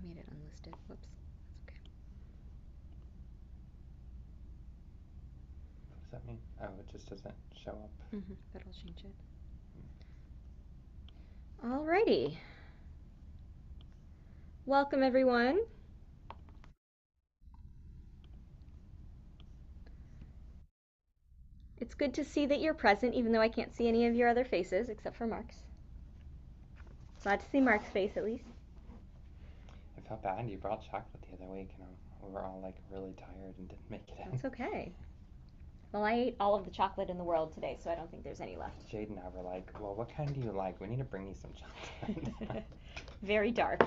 I made it unlisted. Whoops. That's okay. What does that mean? Oh, it just doesn't show up. But I'll change it. Alrighty. Welcome, everyone. It's good to see that you're present, even though I can't see any of your other faces, except for Mark's. Glad to see Mark's face, at least. I felt bad. You brought chocolate the other week, and we were all like really tired and didn't make it in. That's okay. Well, I ate all of the chocolate in the world today, so I don't think there's any left. Jade and I were like, well, what kind do you like? We need to bring you some chocolate. Very dark.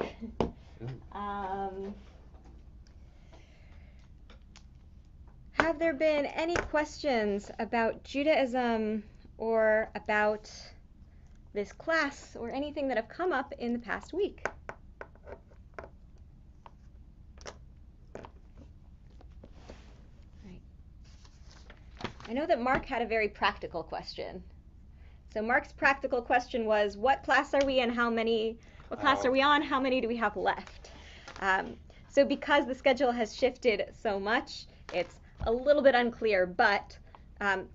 Ooh. Have there been any questions about Judaism or about this class or anything that have come up in the past week? Right. I know that Mark had a very practical question. So Mark's practical question was, what class are we in? What class are we on? How many do we have left? So because the schedule has shifted so much, it's a little bit unclear, but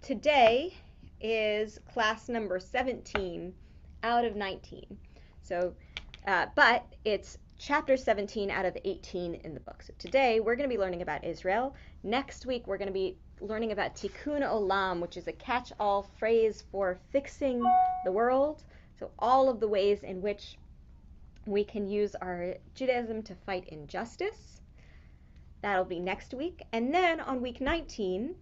today is class number 17 out of 19. So, but it's chapter 17 out of 18 in the book. So today we're going to be learning about Israel. Next week we're going to be learning about tikkun olam, which is a catch-all phrase for fixing the world. So all of the ways in which we can use our Judaism to fight injustice. That'll be next week. And then on week 19,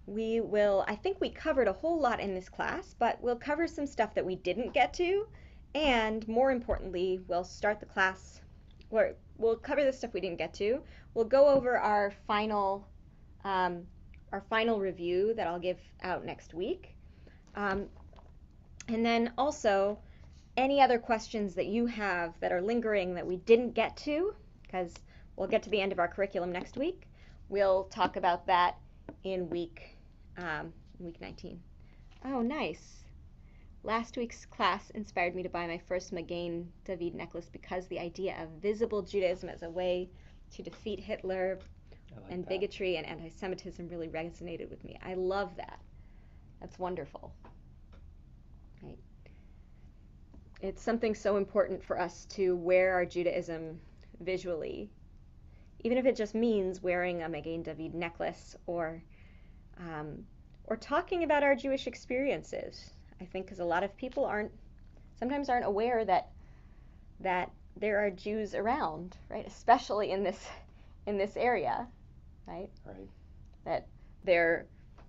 I think we covered a whole lot in this class, but we'll cover some stuff that we didn't get to. And more importantly, we'll start the class, or we'll cover the stuff we didn't get to. We'll go over our final review that I'll give out next week. And then also, any other questions that you have that are lingering that we didn't get to, because we'll get to the end of our curriculum next week. We'll talk about that in week 19. Oh, nice. Last week's class inspired me to buy my first Magen David necklace because the idea of visible Judaism as a way to defeat Hitler and bigotry and anti-Semitism really resonated with me. I love that. That's wonderful. Right. It's something so important for us to wear our Judaism visually, even if it just means wearing a Magen David necklace or talking about our Jewish experiences. I think because a lot of people sometimes aren't aware that there are Jews around, right? Especially in this area, right? Right. That they're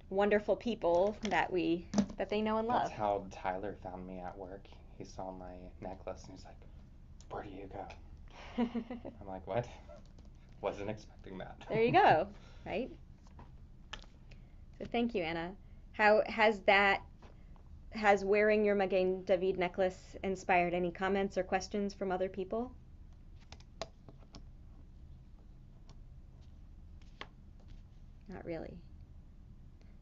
wonderful people that they know and love. That's how Tyler found me at work. He saw my necklace and he's like, "Where do you go?" I'm like, "What?" Wasn't expecting that. There you go, right? So thank you, Anna. How has wearing your Magen David necklace inspired any comments or questions from other people? Not really.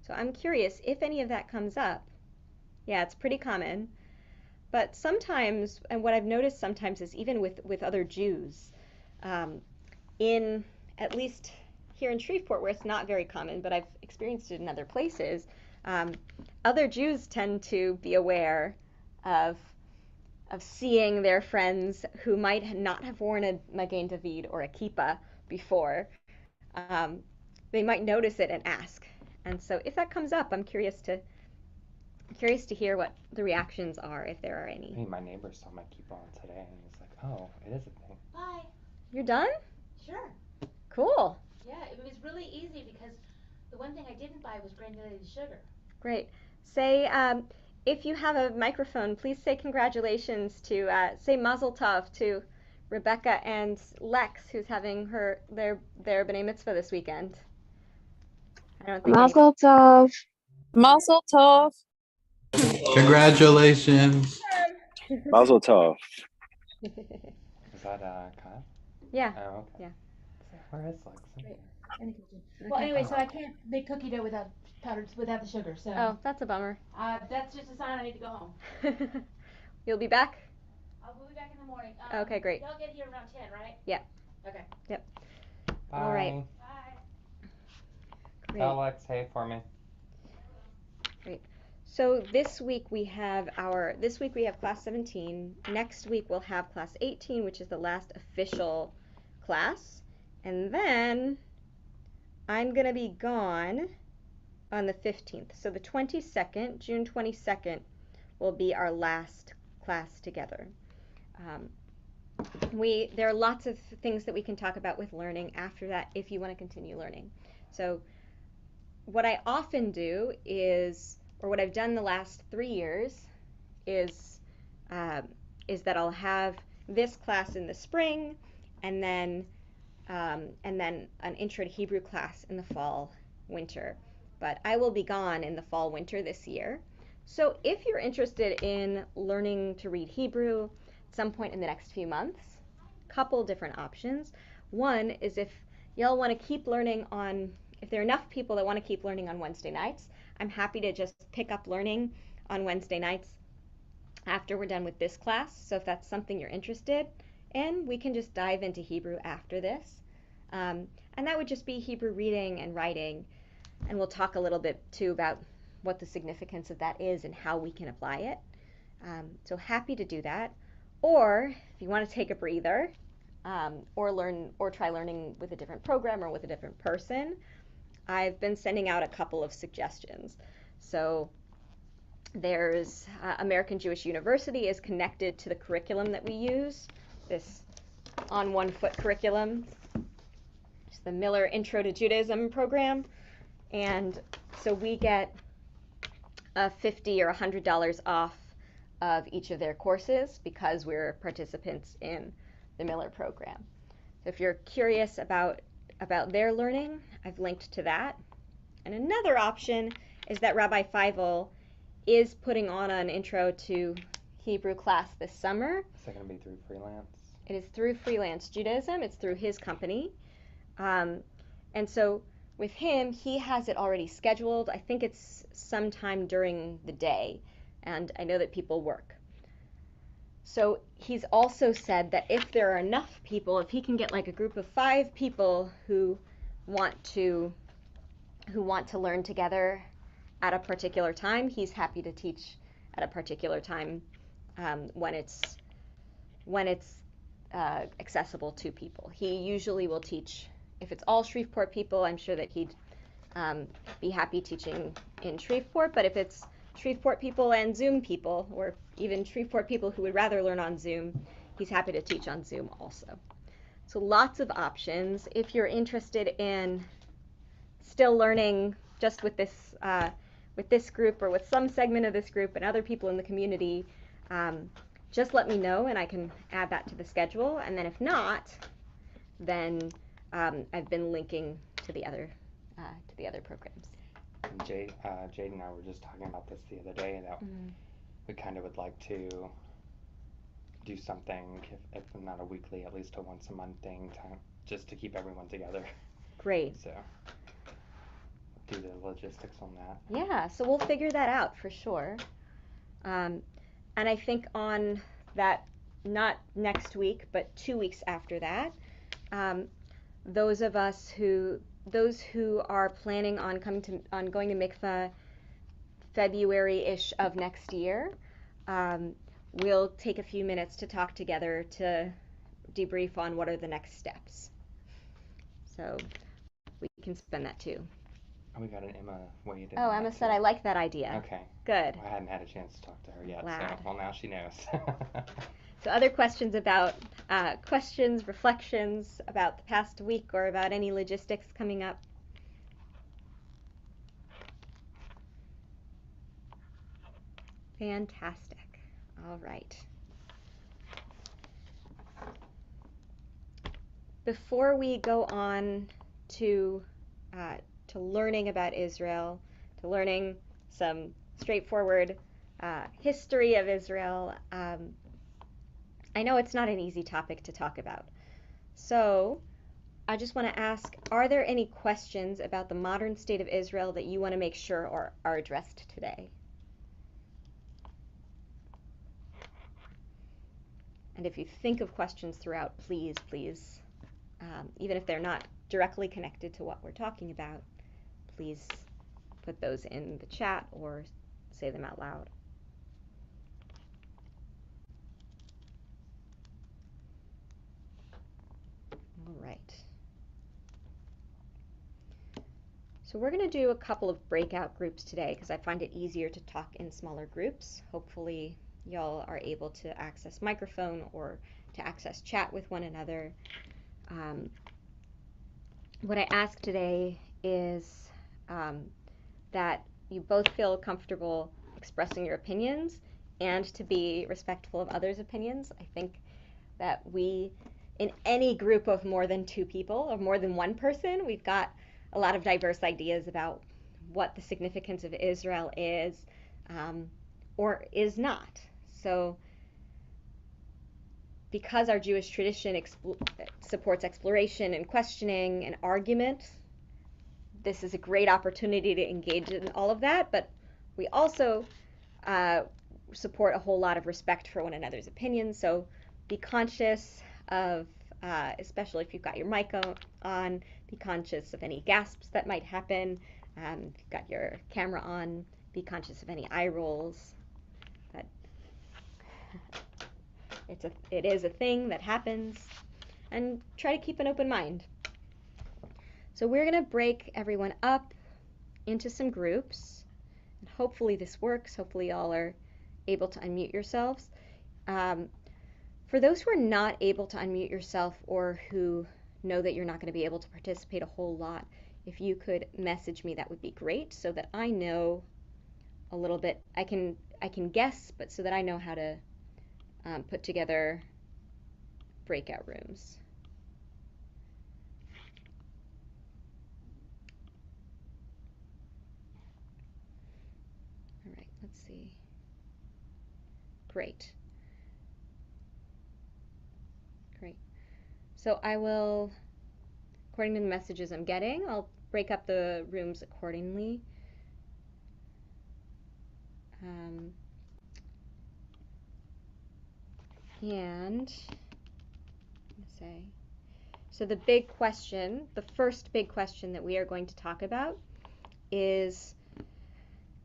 So I'm curious if any of that comes up. Yeah, it's pretty common. But sometimes, and what I've noticed sometimes is even with other Jews, in at least here in Shreveport, where it's not very common, but I've experienced it in other places, other Jews tend to be aware of seeing their friends who might not have worn a Magen David or a kippah before. They might notice it and ask. And so if that comes up, I'm curious to hear what the reactions are, if there are any. Hey, my neighbor saw my kippah on today and he's like, "Oh, it is a thing." Bye. You're done? Sure. Cool. Yeah, it was really easy because the one thing I didn't buy was granulated sugar. Great. Say, if you have a microphone, please say congratulations to, say Mazel Tov to Rebecca and Lex, who's having their B'nai Mitzvah this weekend. I don't think Mazel Tov. Mazel Tov. Congratulations. Mazel Tov. Is that Kyle? Yeah. Oh, okay. Yeah. Where is Lex? Right. In the kitchen. Well, anyway, so I can't make cookie dough without the sugar. So. Oh, that's a bummer. That's just a sign I need to go home. You'll be back? We'll be back in the morning. Okay, great. Y'all get here around 10, right? Yeah. Okay. Yep. Bye. All right. Bye. Great. Tell Lex hey for me. So this week we have class 17. Next week we'll have class 18, which is the last official class. And then I'm going to be gone on the 15th. So the 22nd, June 22nd, will be our last class together. There are lots of things that we can talk about with learning after that if you want to continue learning. So what I often do is, or what I've done the last 3 years, is that I'll have this class in the spring, and then an intro to Hebrew class in the fall, winter. But I will be gone in the fall, winter this year. So if you're interested in learning to read Hebrew at some point in the next few months, couple different options. One is if y'all want to keep learning if there are enough people that want to keep learning on Wednesday nights, I'm happy to just pick up learning on Wednesday nights after we're done with this class. So if that's something you're interested in, we can just dive into Hebrew after this. And that would just be Hebrew reading and writing. And we'll talk a little bit too about what the significance of that is and how we can apply it. So happy to do that. Or if you want to take a breather, or try learning with a different program or with a different person, I've been sending out a couple of suggestions. So there's American Jewish University is connected to the curriculum that we use, this on 1 foot curriculum. It's the Miller Intro to Judaism program. And so we get $50 or $100 off of each of their courses because we're participants in the Miller program. So if you're curious about their learning, I've linked to that. And another option is that Rabbi Feivel is putting on an intro to Hebrew class this summer. Is it going to be through freelance? It is through Freelance Judaism. It's through his company. And so with him, he has it already scheduled. I think it's sometime during the day. And I know that people work. So he's also said that if there are enough people, if he can get like a group of 5 people who want to learn together at a particular time, he's happy to teach at a particular time when it's accessible to people. He usually will teach, if it's all Shreveport people, I'm sure that he'd be happy teaching in Shreveport, but if it's Shreveport people and Zoom people, or even Shreveport people who would rather learn on Zoom, he's happy to teach on Zoom also. So lots of options. If you're interested in still learning just with this group or with some segment of this group and other people in the community, just let me know and I can add that to the schedule. And then if not, then I've been linking to the other programs. And Jade and I were just talking about this the other day, that we kind of would like to do something, if not a weekly, at least a once a month thing, just to keep everyone together. Great. So do the logistics on that. Yeah, so we'll figure that out for sure. And I think on that, not next week, but 2 weeks after that, those who are planning on going to mikveh February-ish of next year, we'll take a few minutes to talk together to debrief on what are the next steps. So we can spend that too. Oh, we got an Emma Wade. Oh, Emma said I like that idea. Okay. Good. Well, I hadn't had a chance to talk to her yet, Glad. so well now she knows. So other questions reflections about the past week or about any logistics coming up? Fantastic. All right. Before we go on to learning about Israel, to learning some straightforward history of Israel, I know it's not an easy topic to talk about. So I just want to ask, are there any questions about the modern state of Israel that you want to make sure are addressed today? And if you think of questions throughout, please, even if they're not directly connected to what we're talking about, please put those in the chat or say them out loud. All right. So we're going to do a couple of breakout groups today because I find it easier to talk in smaller groups. Hopefully y'all are able to access microphone or to access chat with one another. What I ask today is that you both feel comfortable expressing your opinions and to be respectful of others' opinions. I think that we, in any group of more than 2 people or more than one person, we've got a lot of diverse ideas about what the significance of Israel is or is not. So because our Jewish tradition supports exploration and questioning and argument, this is a great opportunity to engage in all of that, but we also support a whole lot of respect for one another's opinions. So be conscious of, especially if you've got your mic on, be conscious of any gasps that might happen. If you've got your camera on, be conscious of any eye rolls. But it is a thing that happens, and try to keep an open mind. So we're going to break everyone up into some groups. And hopefully this works. Hopefully y'all are able to unmute yourselves. For those who are not able to unmute yourself or who know that you're not going to be able to participate a whole lot, if you could message me, that would be great so that I know a little bit. I can guess, but so that I know how to put together breakout rooms. All right, let's see. Great. So I will, according to the messages I'm getting, I'll break up the rooms accordingly. And say, so the big question, the first big question that we are going to talk about is,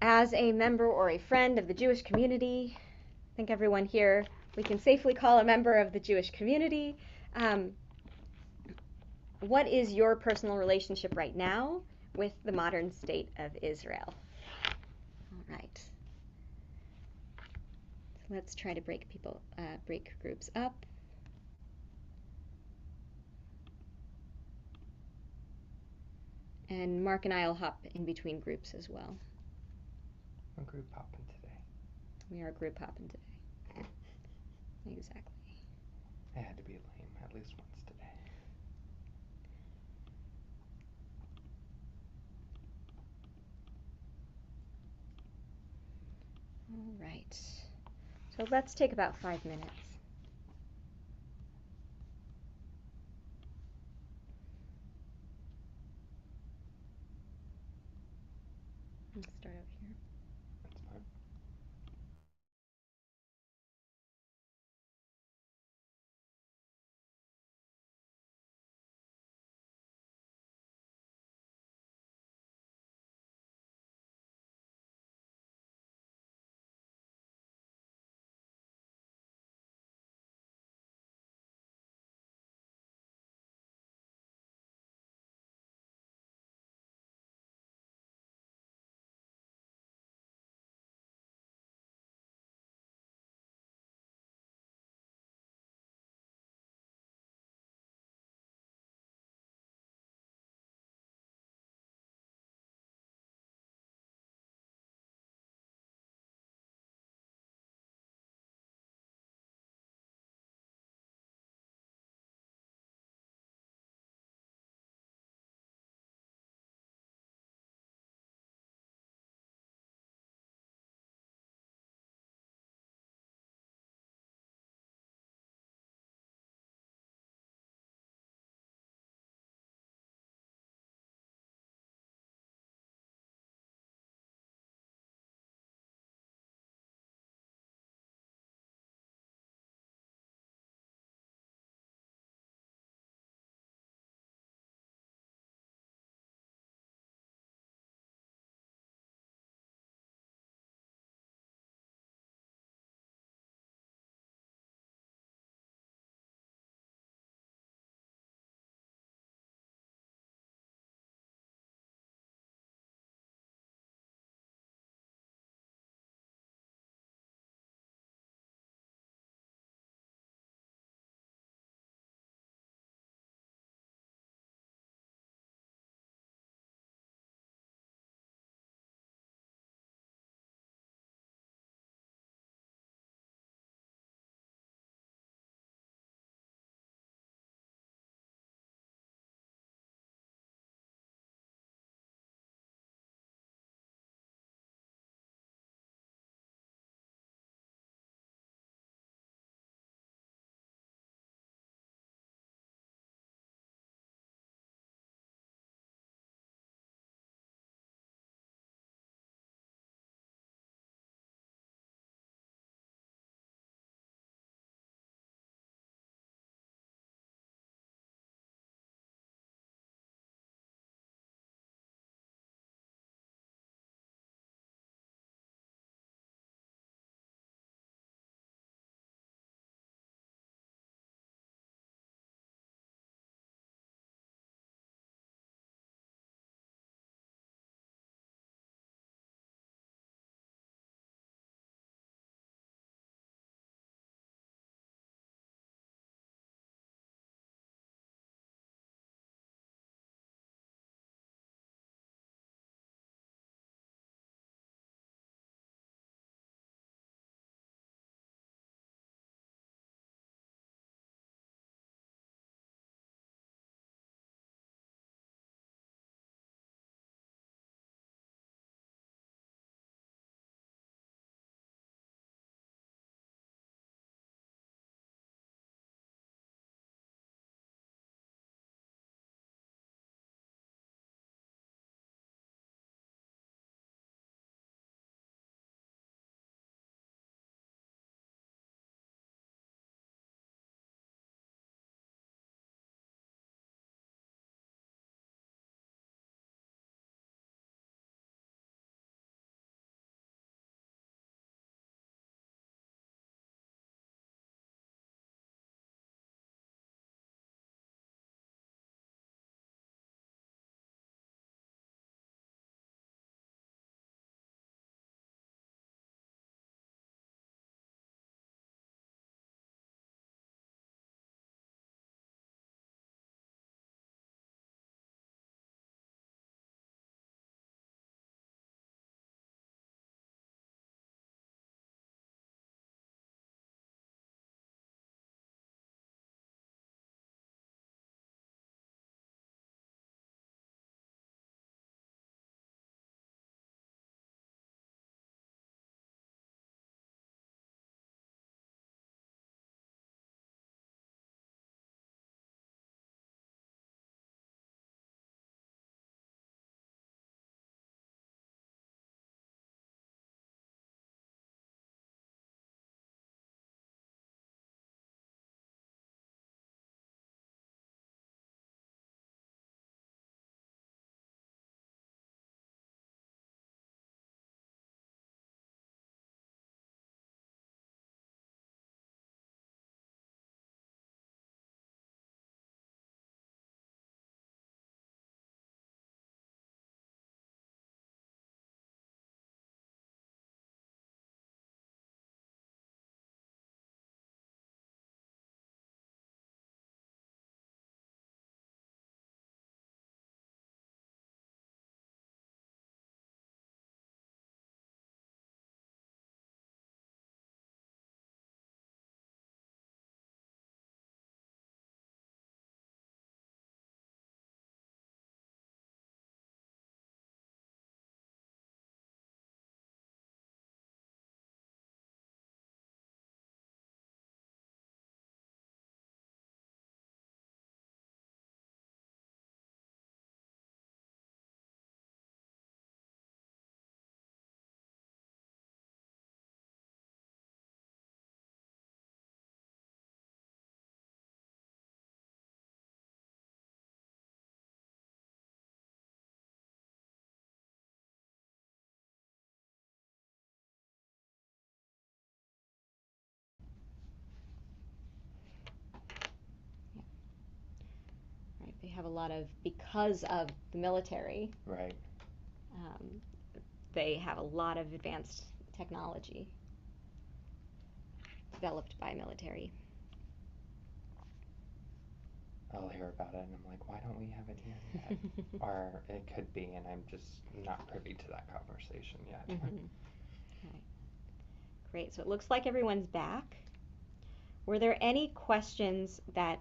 as a member or a friend of the Jewish community, I think everyone here we can safely call a member of the Jewish community, what is your personal relationship right now with the modern state of Israel? All right. So let's try to break groups up. And Mark and I will hop in between groups as well. We're group hopping today. We are group hopping today. Exactly. I had to be lame at least once today. All right. So let's take about 5 minutes. Let's start over here. That's fine. have a lot of, because of the military, Right. they have a lot of advanced technology developed by military. I'll hear about it and I'm like, why don't we have it here yet? Or it could be, and I'm just not privy to that conversation yet. Right. Great. So it looks like everyone's back. Were there any questions that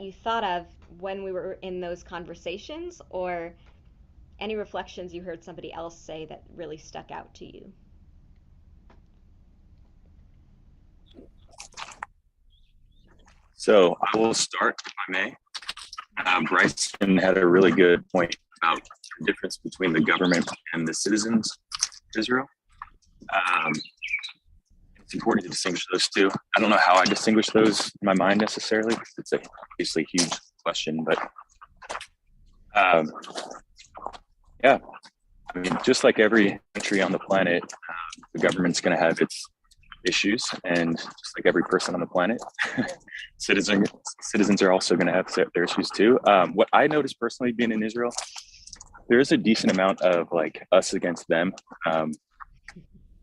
you thought of when we were in those conversations, or any reflections you heard somebody else say that really stuck out to you? So I will start, if I may. Bryson had a really good point about the difference between the government and the citizens of Israel. It's important to distinguish those two. I don't know how I distinguish those in my mind necessarily, because it's obviously a huge question, but yeah, I mean, just like every country on the planet, the government's going to have its issues, and just like every person on the planet, citizens are also going to have their issues too. What I noticed personally being in Israel, there is a decent amount of like us against them.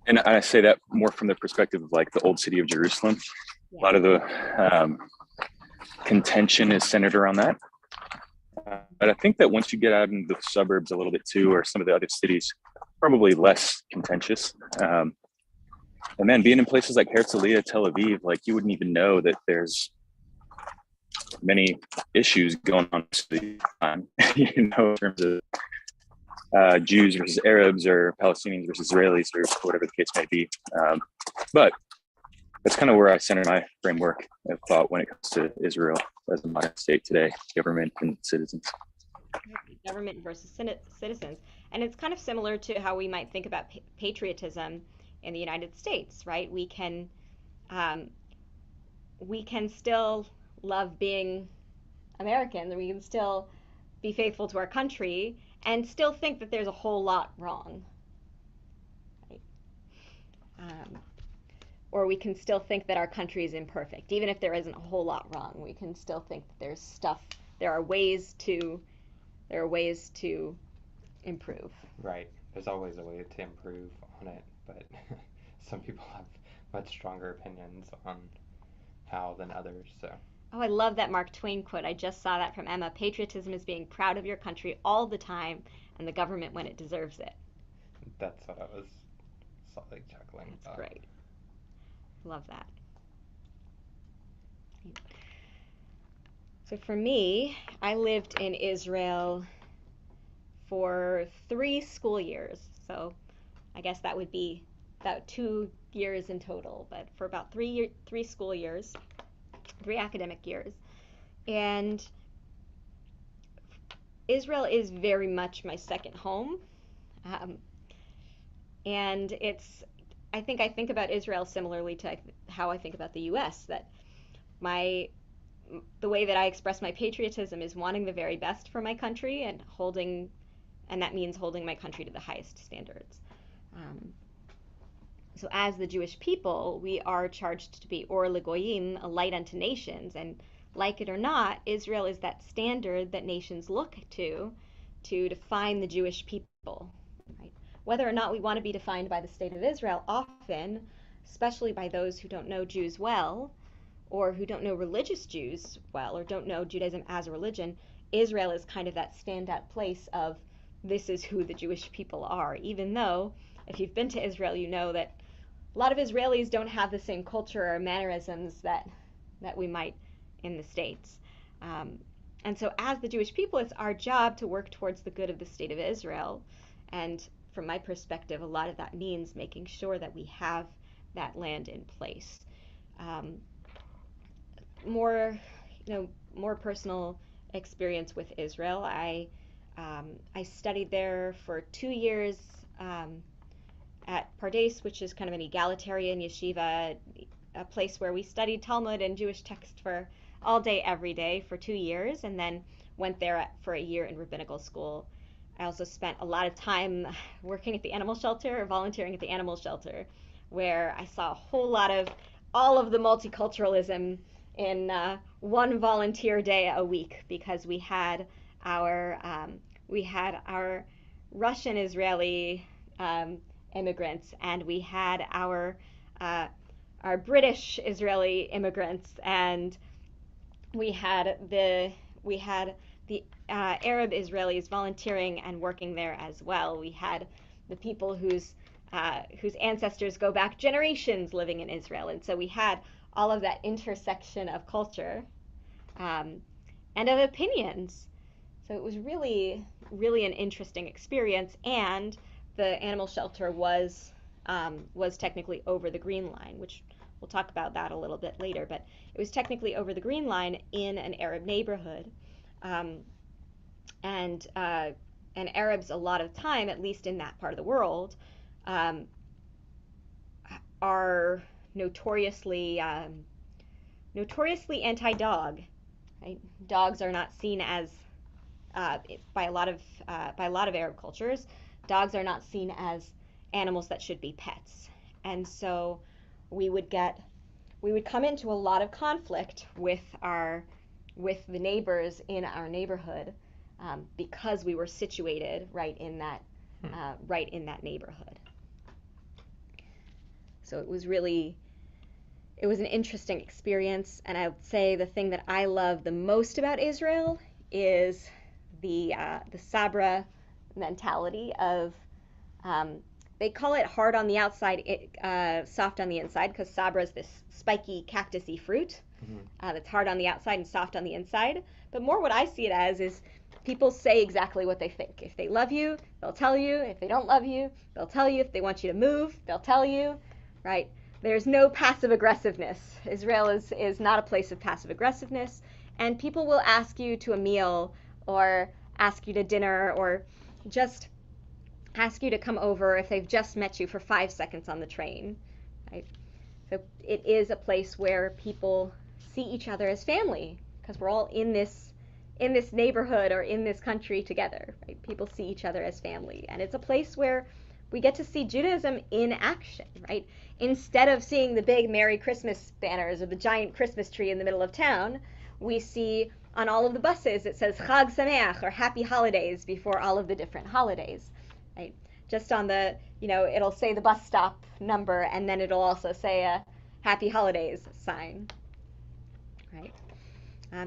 And I say that more from the perspective of like the old city of Jerusalem. Yeah. A lot of the contention is centered around that. But I think that once you get out into the suburbs a little bit too, or some of the other cities, probably less contentious. And then being in places like Herzliya, Tel Aviv, like you wouldn't even know that there's many issues going on, you know, in terms of Jews versus Arabs or Palestinians versus Israelis or whatever the case may be. But that's kind of where I center my framework of thought when it comes to Israel as a modern state today, government and citizens. Government versus citizens. And it's kind of similar to how we might think about patriotism in the United States, right? We can still love being Americans, and we can still be faithful to our country and still think that there's a whole lot wrong, right? Or we can still think that our country is imperfect, even if there isn't a whole lot wrong. We can still think that there are ways to improve. Right. There's always a way to improve on it, but some people have much stronger opinions on how than others. So. Oh, I love that Mark Twain quote. I just saw that from Emma. Patriotism is being proud of your country all the time, and the government when it deserves it. That's what I was slightly chuckling That's about. great. Love that. So for me, I lived in Israel for 3 school years. So I guess that would be about 2 years in total, but for about 3 school years, 3 academic years. And Israel is very much my second home. And I think about Israel similarly to how I think about the US, that the way that I express my patriotism is wanting the very best for my country, and that means holding my country to the highest standards. So as the Jewish people, we are charged to be Or L'Goyim, a light unto nations, and like it or not, Israel is that standard that nations look to define the Jewish people. Right? Whether or not we want to be defined by the state of Israel, often, especially by those who don't know Jews well, or who don't know religious Jews well, or don't know Judaism as a religion, Israel is kind of that standout place of this is who the Jewish people are, even though if you've been to Israel, you know that a lot of Israelis don't have the same culture or mannerisms that we might in the States. And so as the Jewish people, it's our job to work towards the good of the state of Israel. And from my perspective, a lot of that means making sure that we have that land in place. More personal experience with Israel. I studied there for 2 years at Pardes, which is kind of an egalitarian yeshiva, a place where we studied Talmud and Jewish text for all day, every day for 2 years, and then went there for a year in rabbinical school. I also spent a lot of time working at the animal shelter or volunteering at the animal shelter, where I saw a whole lot of all of the multiculturalism in one volunteer day a week because we had our Russian Israeli immigrants, and we had our British Israeli immigrants, and we had the Arab Israelis volunteering and working there as well. We had the people whose ancestors go back generations living in Israel, and so we had all of that intersection of culture and of opinions. So it was really, really an interesting experience, and the animal shelter was technically over the Green Line, which we'll talk about that a little bit later, but it was technically over the Green Line in an Arab neighborhood. And Arabs, a lot of time, at least in that part of the world, are notoriously anti-dog. Right? Dogs are not seen as by a lot of Arab cultures, dogs are not seen as animals that should be pets, and so we would come into a lot of conflict with the neighbors in our neighborhood because we were situated right in that neighborhood. So it was an interesting experience, and I would say the thing that I love the most about Israel is the Sabra mentality of they call it hard on the outside, soft on the inside, because Sabra is this spiky cactusy fruit that's hard on the outside and soft on the inside. But more what I see it as is people say exactly what they think. If they love you, they'll tell you. If they don't love you, they'll tell you. If they want you to move, they'll tell you, right? There's no passive aggressiveness. Israel is not a place of passive aggressiveness, and people will ask you to a meal or ask you to dinner or just ask you to come over if they've just met you for 5 seconds on the train, right? So it is a place where people see each other as family because we're all in this neighborhood or in this country together, right? People see each other as family, and it's a place where we get to see Judaism in action, right? Instead of seeing the big Merry Christmas banners or the giant Christmas tree in the middle of town, we see on all of the buses it says Chag Sameach or Happy Holidays before all of the different holidays, right? Just on the, it'll say the bus stop number, and then it'll also say a Happy Holidays sign, right?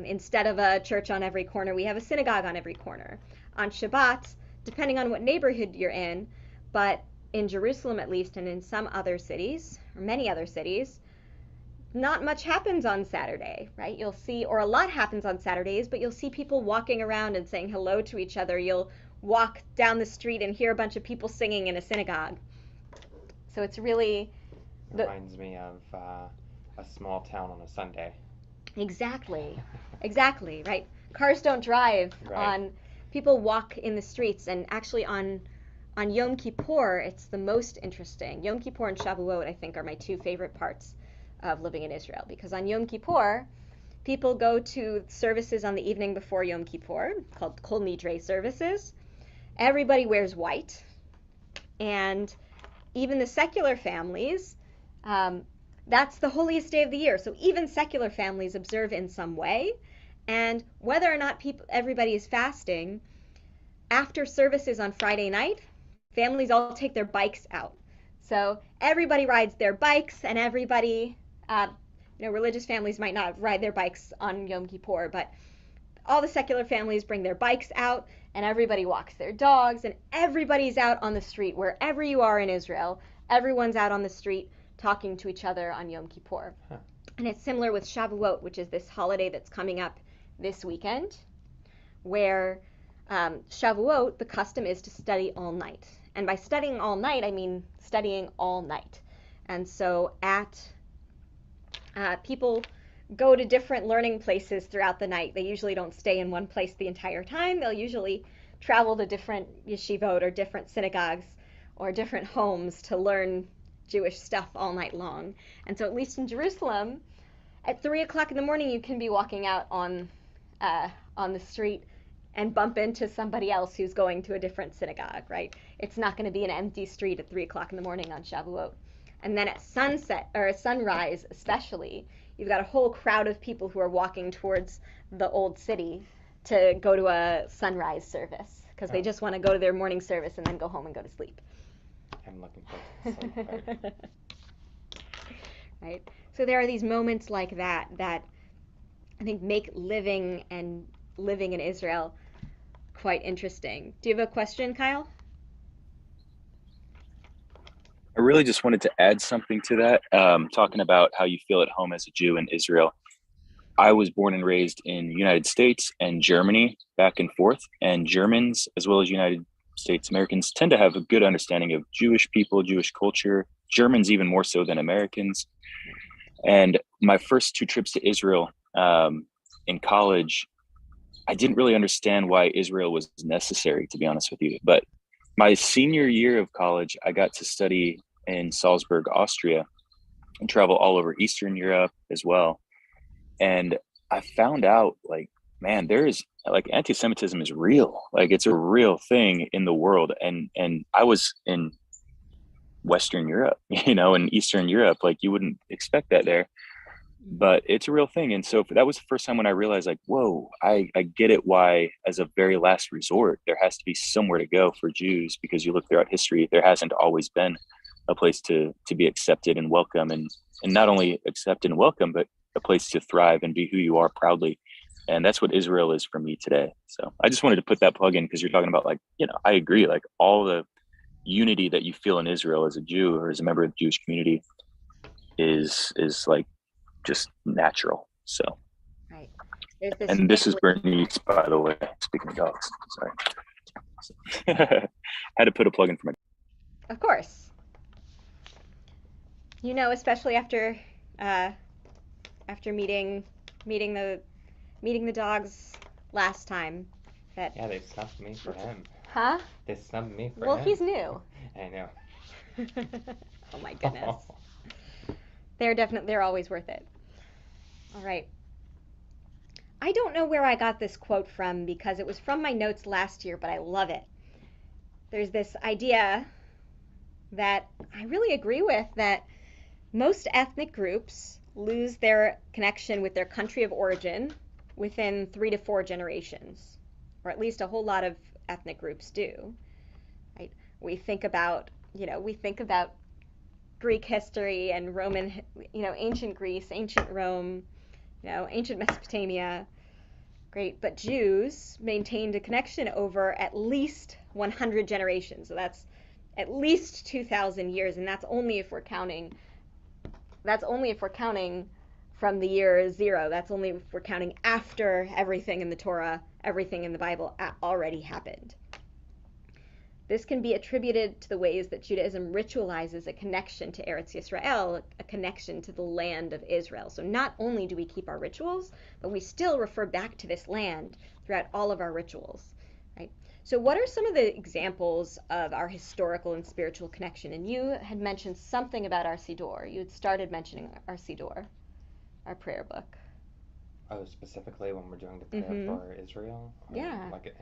Instead of a church on every corner, we have a synagogue on every corner. On Shabbat, depending on what neighborhood you're in, but in Jerusalem at least, and in some other cities, or many other cities, not much happens on Saturday, right? You'll see, or a lot happens on Saturdays, but you'll see people walking around and saying hello to each other. You'll walk down the street and hear a bunch of people singing in a synagogue. So it's really... It reminds me of a small town on a Sunday. Exactly, right? Cars don't drive on... People walk in the streets, and actually on Yom Kippur, it's the most interesting. Yom Kippur and Shavuot, I think, are my two favorite parts of living in Israel, because on Yom Kippur, people go to services on the evening before Yom Kippur, called Kol Nidre services. Everybody wears white, and even the secular families, that's the holiest day of the year, so even secular families observe in some way, and whether or not everybody is fasting, after services on Friday night, families all take their bikes out. So everybody rides their bikes, and everybody, religious families might not ride their bikes on Yom Kippur, but all the secular families bring their bikes out, and everybody walks their dogs, and everybody's out on the street. Wherever you are in Israel, everyone's out on the street talking to each other on Yom Kippur. Huh. And it's similar with Shavuot, which is this holiday that's coming up this weekend, where Shavuot, the custom is to study all night. And by studying all night, I mean studying all night. And so people go to different learning places throughout the night. They usually don't stay in one place the entire time. They'll usually travel to different yeshivot or different synagogues or different homes to learn Jewish stuff all night long. And so at least in Jerusalem, at 3 o'clock in the morning, you can be walking out on the street and bump into somebody else who's going to a different synagogue, right? It's not going to be an empty street at 3 o'clock in the morning on Shavuot. And then at sunset, or sunrise especially, you've got a whole crowd of people who are walking towards the old city to go to a sunrise service because they just want to go to their morning service and then go home and go to sleep. I'm looking forward to the sleep part. Right? So there are these moments like that that I think make living in Israel quite interesting. Do you have a question, Kyle? I really just wanted to add something to that, talking about how you feel at home as a Jew in Israel. I was born and raised in the United States and Germany, back and forth, and Germans, as well as United States Americans, tend to have a good understanding of Jewish people, Jewish culture, Germans even more so than Americans. And my first 2 trips to Israel in college, I didn't really understand why Israel was necessary, to be honest with you. But my senior year of college, I got to study in Salzburg, Austria, and travel all over Eastern Europe as well. And I found out, like, man, there is, like, anti-Semitism is real. Like, it's a real thing in the world. And I was in Western Europe, in Eastern Europe, like, you wouldn't expect that there, but it's a real thing. And so that was the first time when I realized, like, whoa, I get it, why as a very last resort there has to be somewhere to go for Jews, because you look throughout history, there hasn't always been a place to be accepted and welcome, and not only accepted and welcome, but a place to thrive and be who you are proudly. And that's what Israel is for me today. So I just wanted to put that plug in, because you're talking about, like, I agree, like, all the unity that you feel in Israel as a Jew or as a member of the Jewish community is like just natural. So Right. And this is Bernice, by the way, speaking of dogs. Sorry. Had to put a plug in for my. Of course. Especially after meeting the dogs last time, that. Yeah, they snubbed me for him. Huh? They snubbed me for him. Well, he's new. I know. Oh my goodness. They're always worth it. All right. I don't know where I got this quote from, because it was from my notes last year, but I love it. There's this idea that I really agree with, that most ethnic groups lose their connection with their country of origin within 3 to 4 generations, or at least a whole lot of ethnic groups do. Right? We think about Greek history and Roman, ancient Greece, ancient Rome, ancient Mesopotamia. Great, but Jews maintained a connection over at least 100 generations. So that's at least 2,000 years, and that's only if we're counting from the year 0. That's only if we're counting after everything in the Torah, everything in the Bible already happened. This can be attributed to the ways that Judaism ritualizes a connection to Eretz Yisrael, a connection to the land of Israel. So not only do we keep our rituals, but we still refer back to this land throughout all of our rituals. Right? So what are some of the examples of our historical and spiritual connection? And you had mentioned something about our Siddur. You had started mentioning our Siddur, our prayer book. Oh, specifically when we're doing the prayer for Israel? Yeah. Like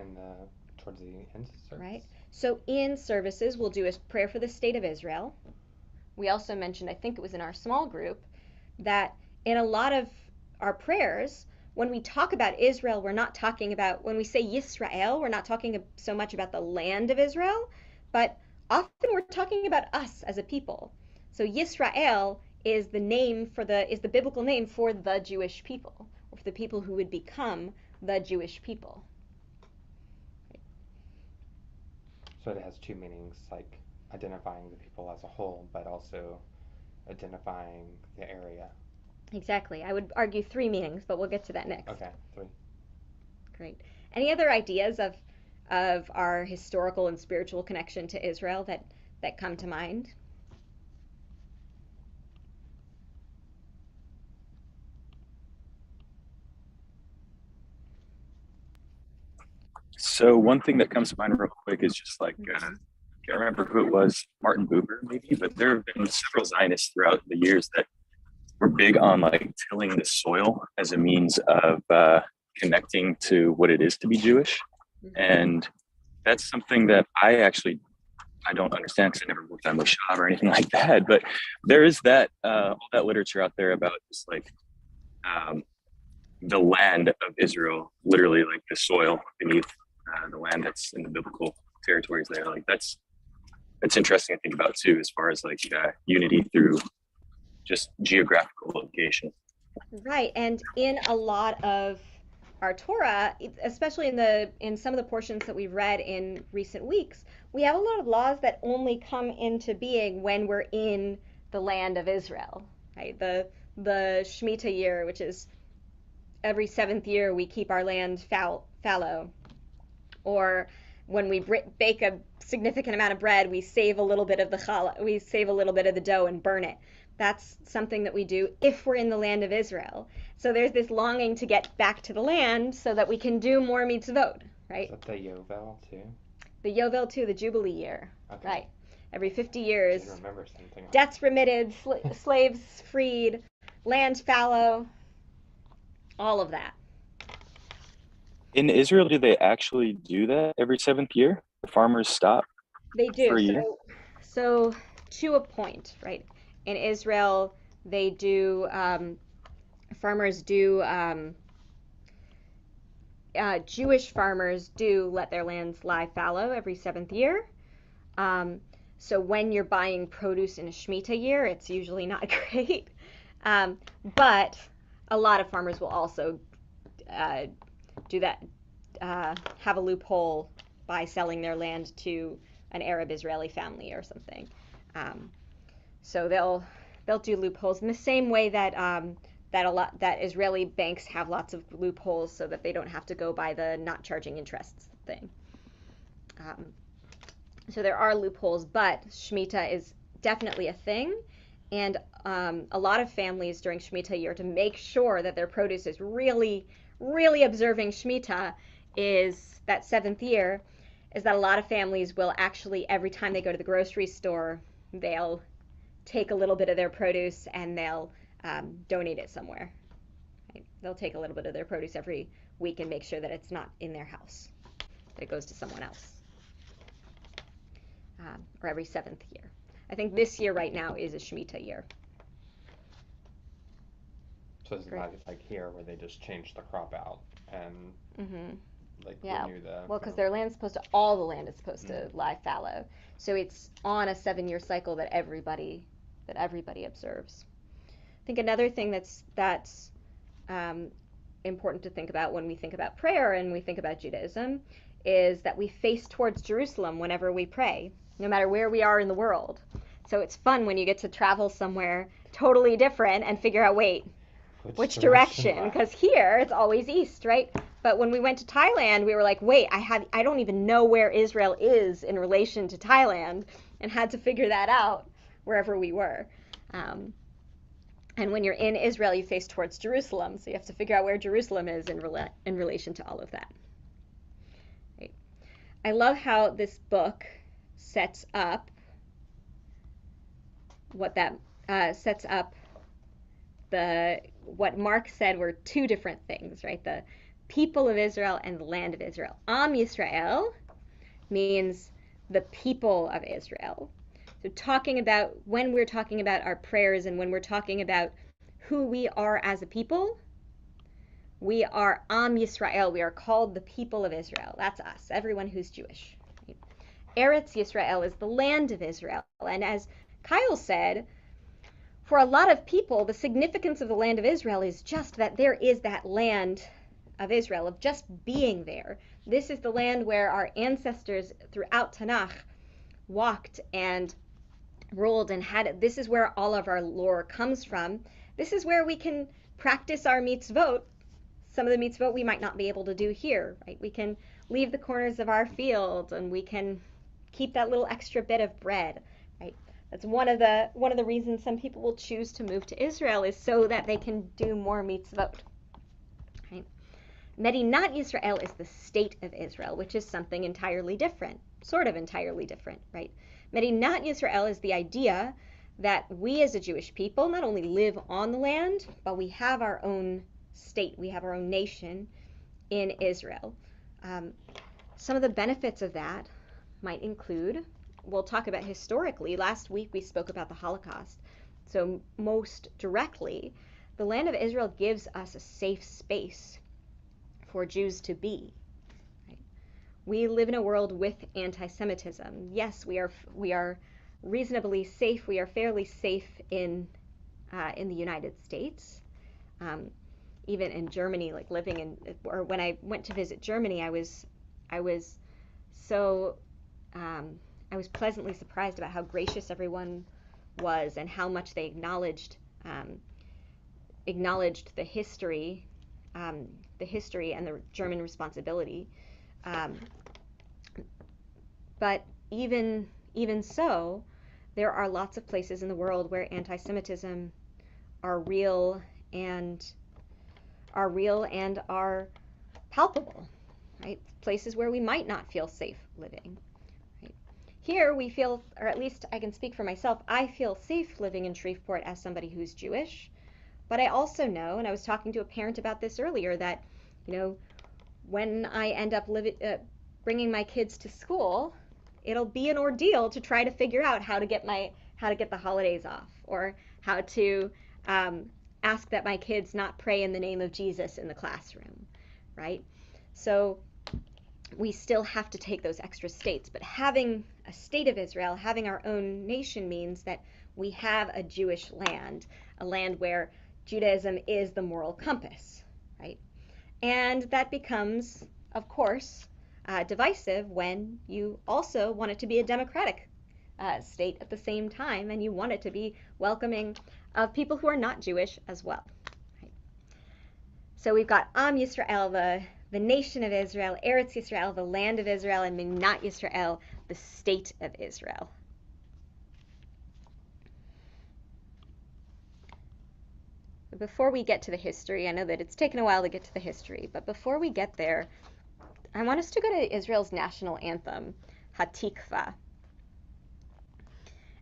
towards the end of service? Right. So in services, we'll do a prayer for the state of Israel. We also mentioned, I think it was in our small group, that in a lot of our prayers, when we talk about Israel, we're not talking about, when we say Yisrael, we're not talking so much about the land of Israel, but often we're talking about us as a people. So Yisrael is the biblical name for the Jewish people, or for the people who would become the Jewish people. So it has 2 meanings, like identifying the people as a whole, but also identifying the area. Exactly. I would argue 3 meanings, but we'll get to that next. Okay, 3. Great. Any other ideas of our historical and spiritual connection to Israel that come to mind? So one thing that comes to mind real quick is just like, I can't remember who it was, Martin Buber maybe, but there have been several Zionists throughout the years that were big on like tilling the soil as a means of connecting to what it is to be Jewish. And that's something that I don't understand, because I never worked on Moshav or anything like that. But there is that all that literature out there about just like the land of Israel, literally like the soil beneath the land that's in the biblical territories there. Like that's interesting to think about too, as far as like unity through just geographical location. Right, and in a lot of our Torah, especially in some of the portions that we've read in recent weeks, we have a lot of laws that only come into being when we're in the land of Israel. Right, the Shemitah year, which is every 7th year we keep our land fallow, or when we bake a significant amount of bread, we save a little bit of the dough and burn it. That's something that we do if we're in the land of Israel. So there's this longing to get back to the land so that we can do more mitzvot, right? Is that the Yovel too? The Yovel too, the Jubilee year, Okay. right? Every 50 years, I remember something. debts remitted, slaves freed, land fallow, all of that. In Israel, do they actually do that every 7th year? The farmers stop? They do. For a year? So to a point, right? In Israel, they do, farmers do, Jewish farmers do let their lands lie fallow every 7th year. So when you're buying produce in a Shemitah year, it's usually not great. But a lot of farmers will also do that, have a loophole by selling their land to an Arab Israeli family or something. So they'll do loopholes in the same way that that Israeli banks have lots of loopholes so that they don't have to go by the not charging interests thing. So there are loopholes, but Shemitah is definitely a thing, and a lot of families during Shemitah year, to make sure that their produce is really, really observing Shemitah, is that 7th year, is that a lot of families will actually, every time they go to the grocery store, they'll take a little bit of their produce and they'll donate it somewhere. Right? They'll take a little bit of their produce every week and make sure that it's not in their house, that it goes to someone else. Or every 7th year. I think this year right now is a Shemitah year. So it's not like here where they just change the crop out and renew the. Well, because their land's all the land is supposed to lie fallow. So it's on a 7-year cycle that everybody observes. I think another thing that's important to think about when we think about prayer and we think about Judaism is that we face towards Jerusalem whenever we pray, no matter where we are in the world. So it's fun when you get to travel somewhere totally different and figure out, wait, which direction? Because here it's always east, right? But when we went to Thailand, we were like, wait, I don't even know where Israel is in relation to Thailand, and had to figure that out wherever we were. And when you're in Israel, you face towards Jerusalem, so you have to figure out where Jerusalem is in relation to all of that. Right. I love how this book sets up what Mark said were two different things, right? The people of Israel and the land of Israel. Am Yisrael means the people of Israel. So when we're talking about our prayers and when we're talking about who we are as a people, we are Am Yisrael. We are called the people of Israel. That's us, everyone who's Jewish. Eretz Yisrael is the land of Israel. And as Kyle said, for a lot of people, the significance of the land of Israel is just that there is that land of Israel, of just being there. This is the land where our ancestors throughout Tanakh walked and ruled and had it. This is where all of our lore comes from. This is where we can practice our mitzvot. Some of the mitzvot we might not be able to do here, right? We can leave the corners of our fields and we can keep that little extra bit of bread, right? That's one of the reasons some people will choose to move to Israel, is so that they can do more mitzvot. Right? Medinat Yisrael is the state of Israel, which is something entirely different, sort of entirely different, right? Medinat Yisrael is the idea that we as a Jewish people not only live on the land, but we have our own state, we have our own nation in Israel. Some of the benefits of that might include, we'll talk about historically. Last week we spoke about the Holocaust. So most directly, the land of Israel gives us a safe space for Jews to be. Right? We live in a world with anti-Semitism. Yes, we are reasonably safe. We are fairly safe in the United States. Even in Germany, like living in, or when I went to visit Germany, I was so I was pleasantly surprised about how gracious everyone was and how much they acknowledged the history and the German responsibility. But even so, there are lots of places in the world where anti-Semitism are real and are palpable, right? Places where we might not feel safe living. Right? Here we feel, or at least I can speak for myself, I feel safe living in Shreveport as somebody who's Jewish. But I also know, and I was talking to a parent about this earlier, that when I end up bringing my kids to school, it'll be an ordeal to try to figure out how to get the holidays off, or how to ask that my kids not pray in the name of Jesus in the classroom, right? So we still have to take those extra states, but having a state of Israel, having our own nation, means that we have a Jewish land, a land where Judaism is the moral compass, right? And that becomes, of course, divisive when you also want it to be a democratic state at the same time, and you want it to be welcoming of people who are not Jewish as well. Right? So we've got Am Yisrael, the nation of Israel, Eretz Yisrael, the land of Israel, and Minat Yisrael, the state of Israel. But before we get to the history, I know that it's taken a while to get to the history, but before we get there, I want us to go to Israel's national anthem, Hatikva.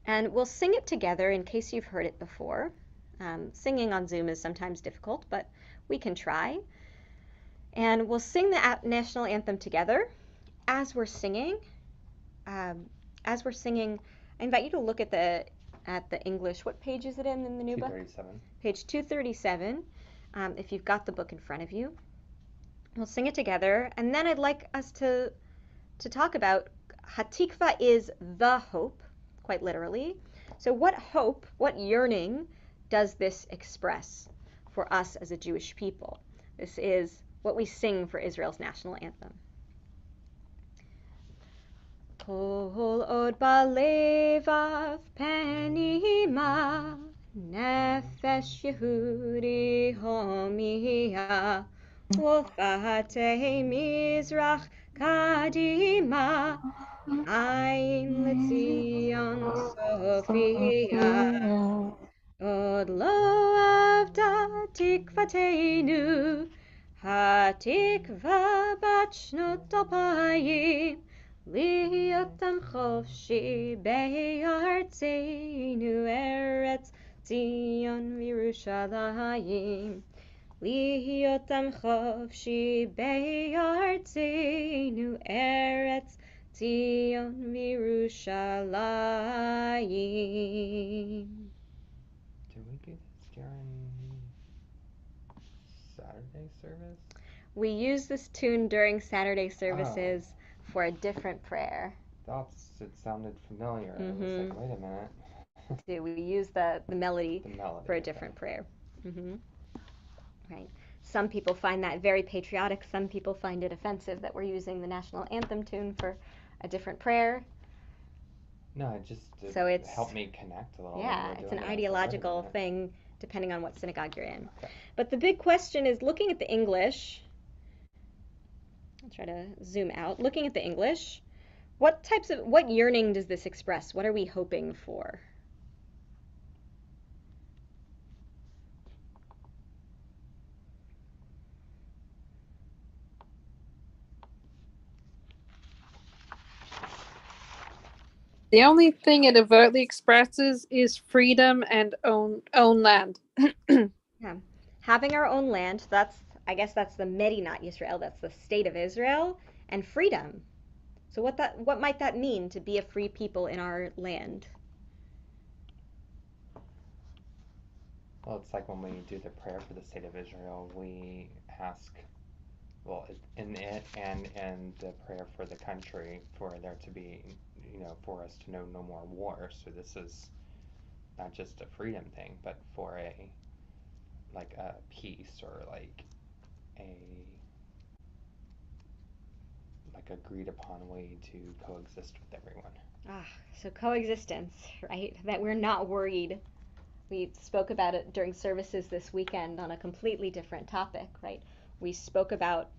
And we'll sing it together in case you've heard it before. Singing on Zoom is sometimes difficult, but we can try. And we'll sing the national anthem together. As we're singing, I invite you to look at the English. What page is it in the new book? 237. Page 237, if you've got the book in front of you. We'll sing it together, and then I'd like us to talk about Hatikva is the hope, quite literally. So what hope, what yearning does this express for us as a Jewish people? This is what we sing for Israel's national anthem. Kol od balevav penima nefesh Yehudi homiya ufate mizrach kadima ayin letzion Sophia od lo avda tikvatenu hatikva bat shnot alpayim Liyotam chofshi be'artzeinu Eretz Zion v'Yerushalayim. Liyotam chofshi be'artzeinu Eretz Zion v'Yerushalayim. Did we do this during Saturday service? We use this tune during Saturday services. Oh. For a different prayer. It sounded familiar. I was like, wait a minute. Do we use the melody for a different prayer? Right. Some people find that very patriotic. Some people find it offensive that we're using the national anthem tune for a different prayer. No, it helped me connect a little. Yeah, it's an ideological thing depending on what synagogue you're in. Okay. But the big question is, looking at the English, I'll try to zoom out. Looking at the English, what yearning does this express? What are we hoping for? The only thing it overtly expresses is freedom and own land. Yeah. Having our own land, I guess that's the Medinat Yisrael, that's the state of Israel, and freedom. So what might that mean to be a free people in our land? Well, it's like when we do the prayer for the state of Israel, we ask, well, in it and in the prayer for the country, for there to be, for us to know no more war. So this is not just a freedom thing, but for a peace, or a agreed upon way to coexist with everyone. So coexistence, right? That we're not worried. We spoke about it during services this weekend on a completely different topic, right? We spoke about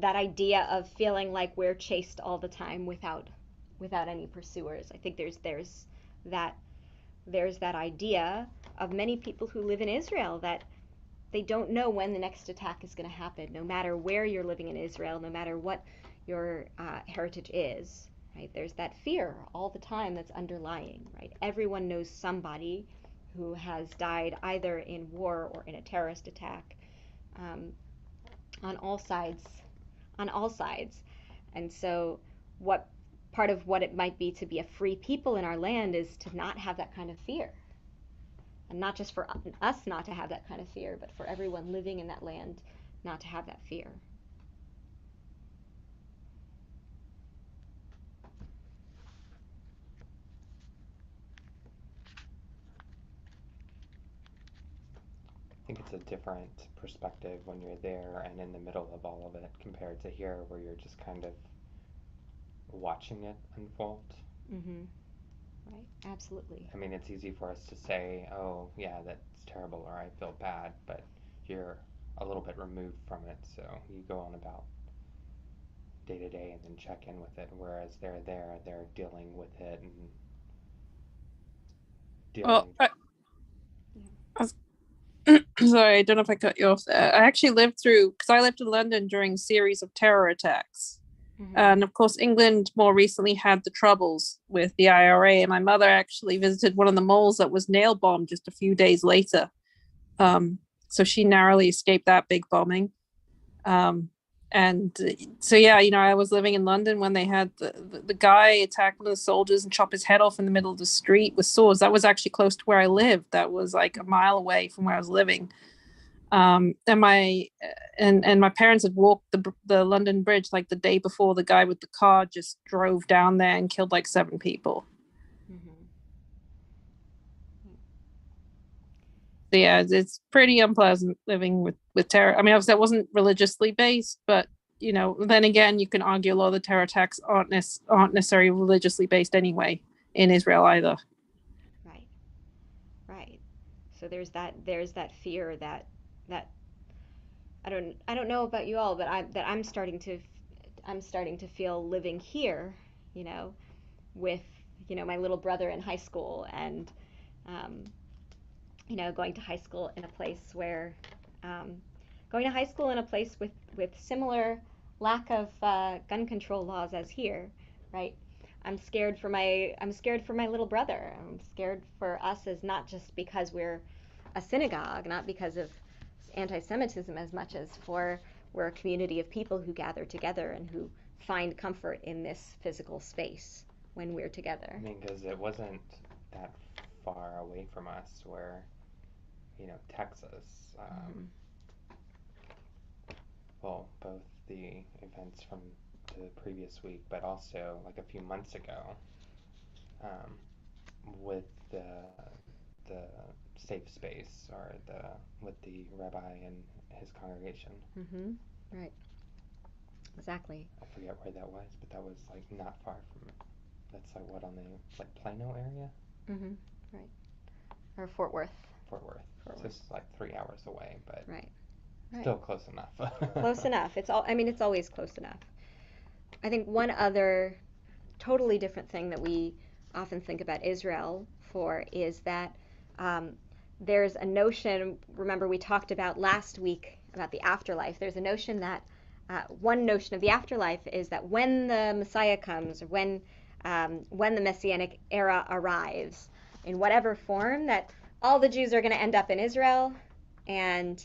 that idea of feeling like we're chased all the time without any pursuers. I think there's that idea of many people who live in Israel that they don't know when the next attack is going to happen, no matter where you're living in Israel, no matter what your heritage is, right? There's that fear all the time that's underlying, right? Everyone knows somebody who has died either in war or in a terrorist attack, on all sides, And so what part of what it might be to be a free people in our land is to not have that kind of fear. And not just for us not to have that kind of fear, but for everyone living in that land not to have that fear. I think it's a different perspective when you're there and in the middle of all of it compared to here, where you're just kind of watching it unfold. Mm-hmm. Right, absolutely. I mean, it's easy for us to say, oh, yeah, that's terrible, or I feel bad, but you're a little bit removed from it, so you go on about day to day and then check in with it, whereas they're dealing with it and Well, dealing. I was sorry, I don't know if I cut you off there. I actually lived through, because I lived in London during a series of terror attacks. Mm-hmm. And of course, England more recently had the troubles with the IRA. And my mother actually visited one of the malls that was nail bombed just a few days later. So she narrowly escaped that big bombing. And so, yeah, I was living in London when they had the guy attack one of the soldiers and chop his head off in the middle of the street with swords. That was actually close to where I lived. That was like a mile away from where I was living. And my parents had walked the London Bridge like the day before the guy with the car just drove down there and killed like 7 people. Mm-hmm. So yeah, it's pretty unpleasant living with terror. I mean, obviously that wasn't religiously based, but then again, you can argue a lot of the terror attacks aren't necessarily religiously based anyway in Israel either. Right. So there's that fear that I don't know about you all, but I'm starting to feel living here, with my little brother in high school, and going to high school in a place where with similar lack of gun control laws as here, right? I'm scared for my little brother. I'm scared for us, as not just because we're a synagogue, not because of anti-Semitism, as much as we're a community of people who gather together and who find comfort in this physical space when we're together. I mean, because it wasn't that far away from us, where Texas. Well, both the events from the previous week, but also like a few months ago, with the safe space, or with the rabbi and his congregation. Mm-hmm. Right. Exactly. I forget where that was, but that was like not far from it. That's like what, on the Plano area? Mm-hmm. Right. Or Fort Worth. So it's like 3 hours away, but right. Still close enough. Close enough. It's always close enough. I think one other totally different thing that we often think about Israel for is that there's a notion. Remember, we talked about last week about the afterlife. There's a notion that one notion of the afterlife is that when the Messiah comes, or when the Messianic era arrives, in whatever form, that all the Jews are going to end up in Israel, and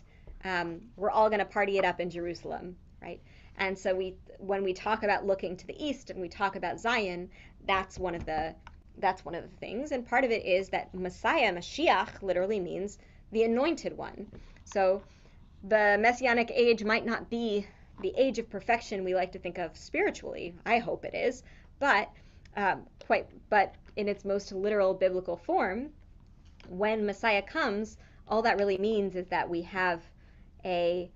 we're all going to party it up in Jerusalem, right? And so when we talk about looking to the east and we talk about Zion, that's one of the things. And part of it is that Messiah, Mashiach, literally means the anointed one. So the Messianic age might not be the age of perfection we like to think of spiritually. I hope it is, but but in its most literal biblical form, when Messiah comes, all that really means is that we have a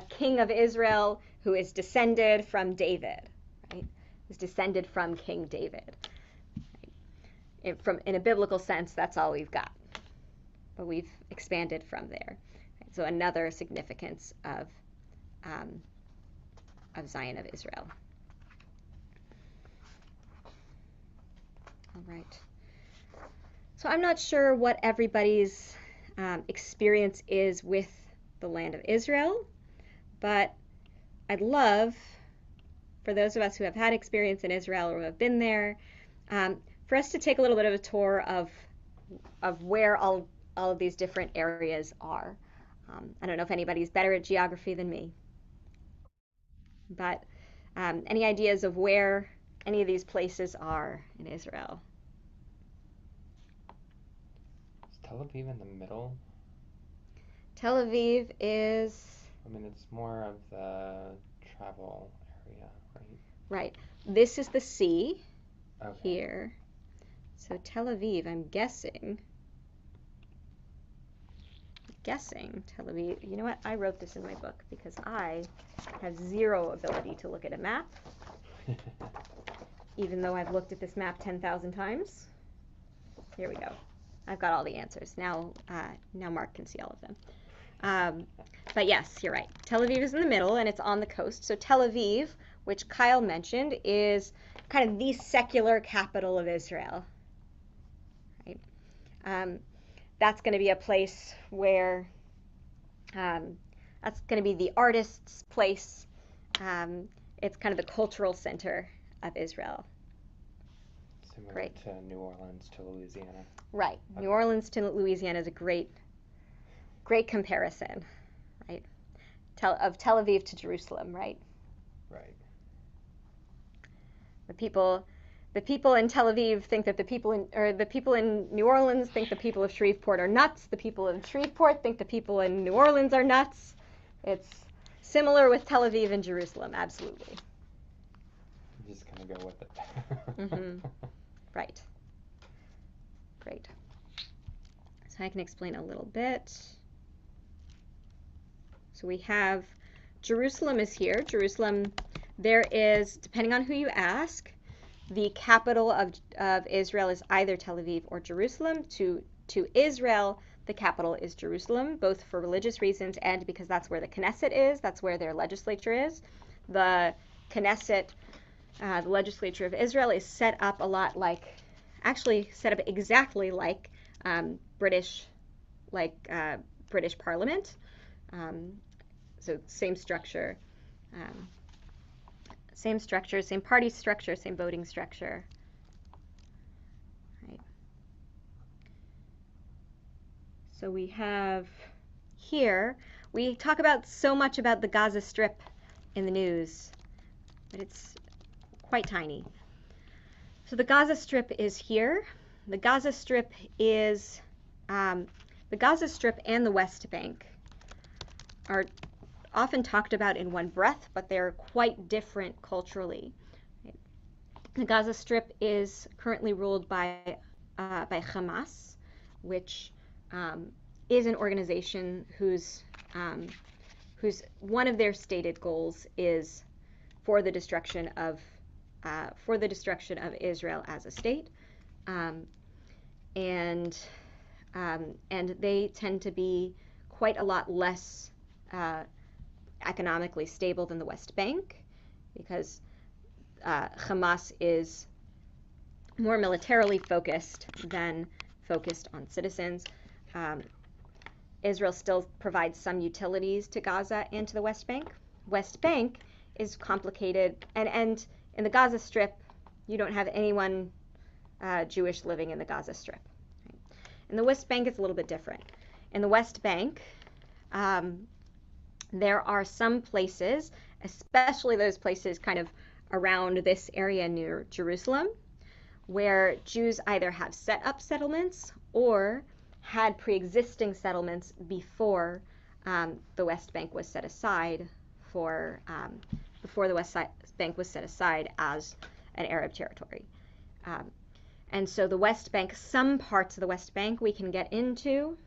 king of Israel who is descended from David, right? Who's descended from King David. In a biblical sense, that's all we've got, but we've expanded from there. So another significance of Zion of Israel. All right. So I'm not sure what everybody's experience is with the land of Israel, but I'd love, for those of us who have had experience in Israel or who have been there, for us to take a little bit of a tour of where all of these different areas are. I don't know if anybody's better at geography than me, but any ideas of where any of these places are in Israel? Is Tel Aviv in the middle? Tel Aviv is... I mean, it's more of the travel area, right? Right. This is the sea Okay. here. So Tel Aviv, I'm guessing Tel Aviv. You know what? I wrote this in my book because I have zero ability to look at a map, even though I've looked at this map 10,000 times. Here we go. I've got all the answers. Now Mark can see all of them. But yes, you're right. Tel Aviv is in the middle and it's on the coast. So Tel Aviv, which Kyle mentioned, is kind of the secular capital of Israel. Right? That's going to be a place where that's going to be the artist's place. It's kind of the cultural center of Israel. Similar Great. to New Orleans to Louisiana. Right. Okay. New Orleans to Louisiana is a great comparison, right? Of Tel Aviv to Jerusalem, right? Right. The people in Tel Aviv think that the people in New Orleans think the people of Shreveport are nuts. The people in Shreveport think the people in New Orleans are nuts. It's similar with Tel Aviv and Jerusalem, absolutely. I'm just gonna go with it. Mm-hmm. Right. Great. So I can explain a little bit. So we have Jerusalem is here. Jerusalem, there is, depending on who you ask, the capital of Israel is either Tel Aviv or Jerusalem. To Israel, the capital is Jerusalem, both for religious reasons and because that's where the Knesset is. That's where their legislature is. The Knesset, the legislature of Israel, is set up a lot like, actually set up exactly like British Parliament. So same structure, same party structure, same voting structure. Right. So we have here, we talk about so much about the Gaza Strip in the news, but it's quite tiny. So the Gaza Strip is here. The Gaza Strip is the Gaza Strip and the West Bank are often talked about in one breath, but they're quite different culturally. The Gaza Strip is currently ruled by Hamas, which is an organization whose one of their stated goals is for the destruction of Israel as a state, and they tend to be quite a lot less economically stable than the West Bank, because Hamas is more militarily focused than focused on citizens. Israel still provides some utilities to Gaza and to the West Bank. West Bank is complicated, and in the Gaza Strip, you don't have anyone Jewish living in the Gaza Strip. In the West Bank, it's a little bit different. In the West Bank, there are some places, especially those places kind of around this area near Jerusalem, where Jews either have set up settlements or had pre-existing settlements before the West Bank was set aside before the Bank was set aside as an Arab territory. And so the West Bank, some parts of the West Bank we can get into.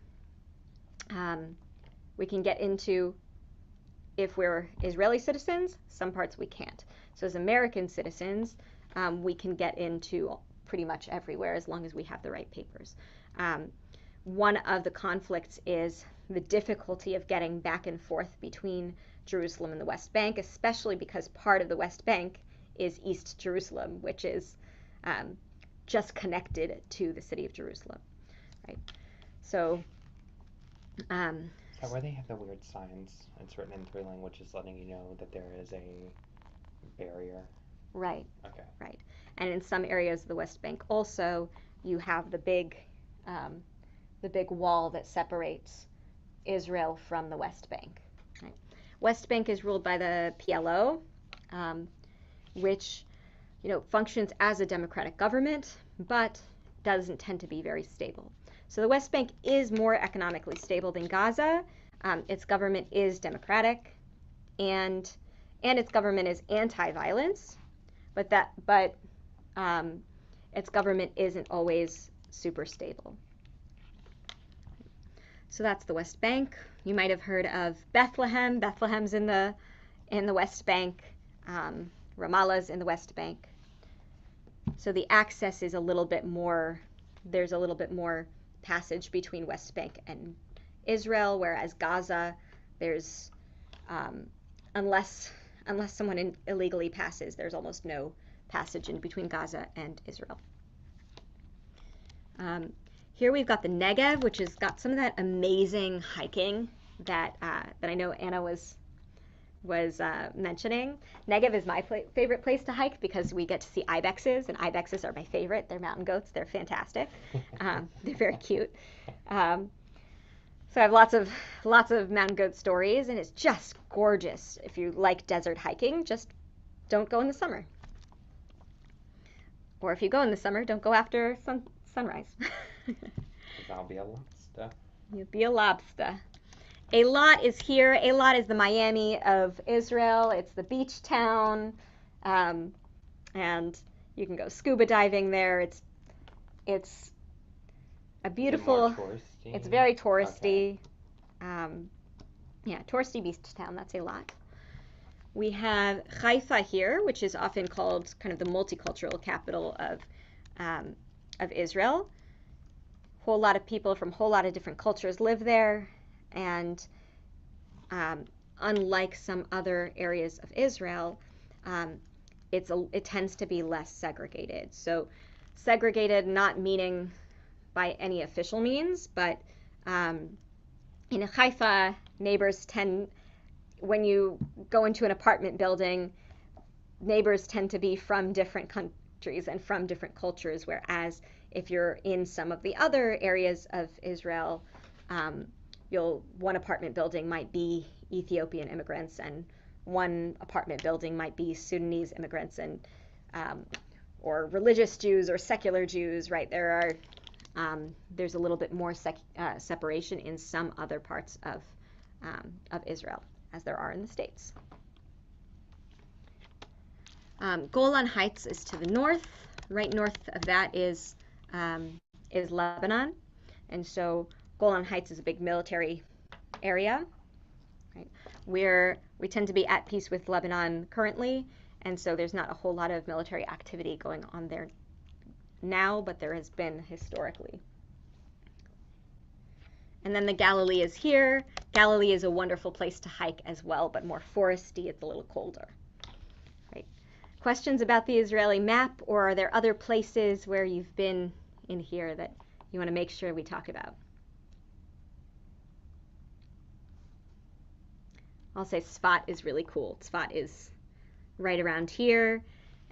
If we're Israeli citizens, some parts we can't. So as American citizens, we can get into pretty much everywhere as long as we have the right papers. One of the conflicts is the difficulty of getting back and forth between Jerusalem and the West Bank, especially because part of the West Bank is East Jerusalem, which is just connected to the city of Jerusalem, right? So, Is that where they have the weird signs? It's written in 3 languages letting you know that there is a barrier. Right. Okay. Right. And in some areas of the West Bank also, you have the big wall that separates Israel from the West Bank. Right. West Bank is ruled by the PLO, which functions as a democratic government, but doesn't tend to be very stable. So the West Bank is more economically stable than Gaza. Its government is democratic, and its government is anti-violence, but its government isn't always super stable. So that's the West Bank. You might have heard of Bethlehem. Bethlehem's in the West Bank. Ramallah's in the West Bank. So the access is a little bit more. There's a little bit more passage between West Bank and Israel, whereas Gaza, there's unless someone illegally passes, there's almost no passage in between Gaza and Israel. Here we've got the Negev, which has got some of that amazing hiking that I know Anna was mentioning. Negev is my favorite place to hike because we get to see ibexes, and ibexes are my favorite. They're mountain goats. They're fantastic. They're very cute. So I have lots of mountain goat stories, and it's just gorgeous. If you like desert hiking, just don't go in the summer. Or if you go in the summer, don't go after sunrise. I'll be a lobster. You'll be a lobster. Eilat is here. Eilat is the Miami of Israel. It's the beach town, and you can go scuba diving there. It's a beautiful. Is it more touristy? It's very touristy. Okay. Touristy beach town. That's Eilat. We have Haifa here, which is often called kind of the multicultural capital of Israel. A whole lot of people from a whole lot of different cultures live there, and unlike some other areas of Israel, it tends to be less segregated. So segregated, not meaning by any official means, but in Haifa, neighbors tend, when you go into an apartment building, neighbors tend to be from different countries and from different cultures, whereas if you're in some of the other areas of Israel, one apartment building might be Ethiopian immigrants, and one apartment building might be Sudanese immigrants, and or religious Jews or secular Jews, right? There's a little bit more separation in some other parts of Israel, as there are in the States. Golan Heights is to the north. Right north of that is Lebanon, and so Golan Heights is a big military area. Right? We tend to be at peace with Lebanon currently, and so there's not a whole lot of military activity going on there now, but there has been historically. And then the Galilee is here. Galilee is a wonderful place to hike as well, but more foresty. It's a little colder. Right? Questions about the Israeli map, or are there other places where you've been in here that you want to make sure we talk about? I'll say Tzfat is really cool. Tzfat is right around here,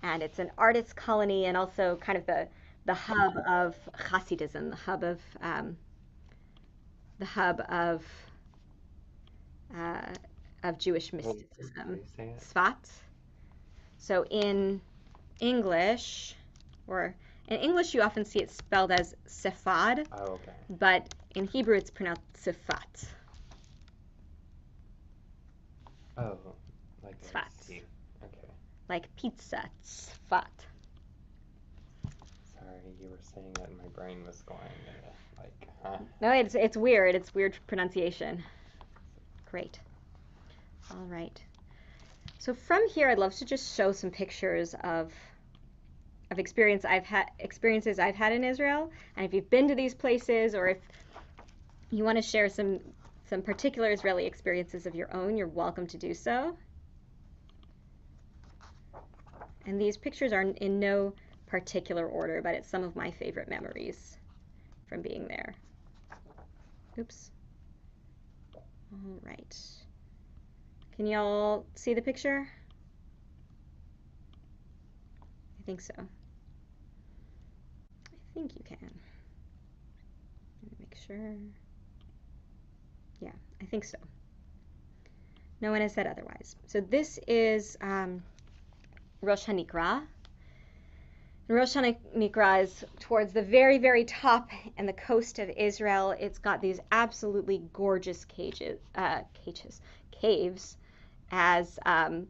and it's an artist colony and also kind of the hub of Hasidism, the hub of Jewish mysticism. Tzfat. So in English, or In English, you often see it spelled as Sephad, Oh, okay. but in Hebrew, it's pronounced Sefat. Oh, like a Tzfat. C. Okay. Like pizza, Tzfat. Sorry, you were saying it and my brain was going like, huh? No, it's weird. It's weird pronunciation. Great. All right. So from here, I'd love to just show some pictures of experiences I've had in Israel. And if you've been to these places, or if you want to share some particular Israeli experiences of your own, you're welcome to do so. And these pictures are in no particular order, but it's some of my favorite memories from being there. Oops. All right. Can y'all see the picture? I think so. I think you can. Let me make sure. Yeah, I think so. No one has said otherwise. So this is Rosh Hanikra. Rosh Hanikra is towards the very, very top and the coast of Israel. It's got these absolutely gorgeous caves, as some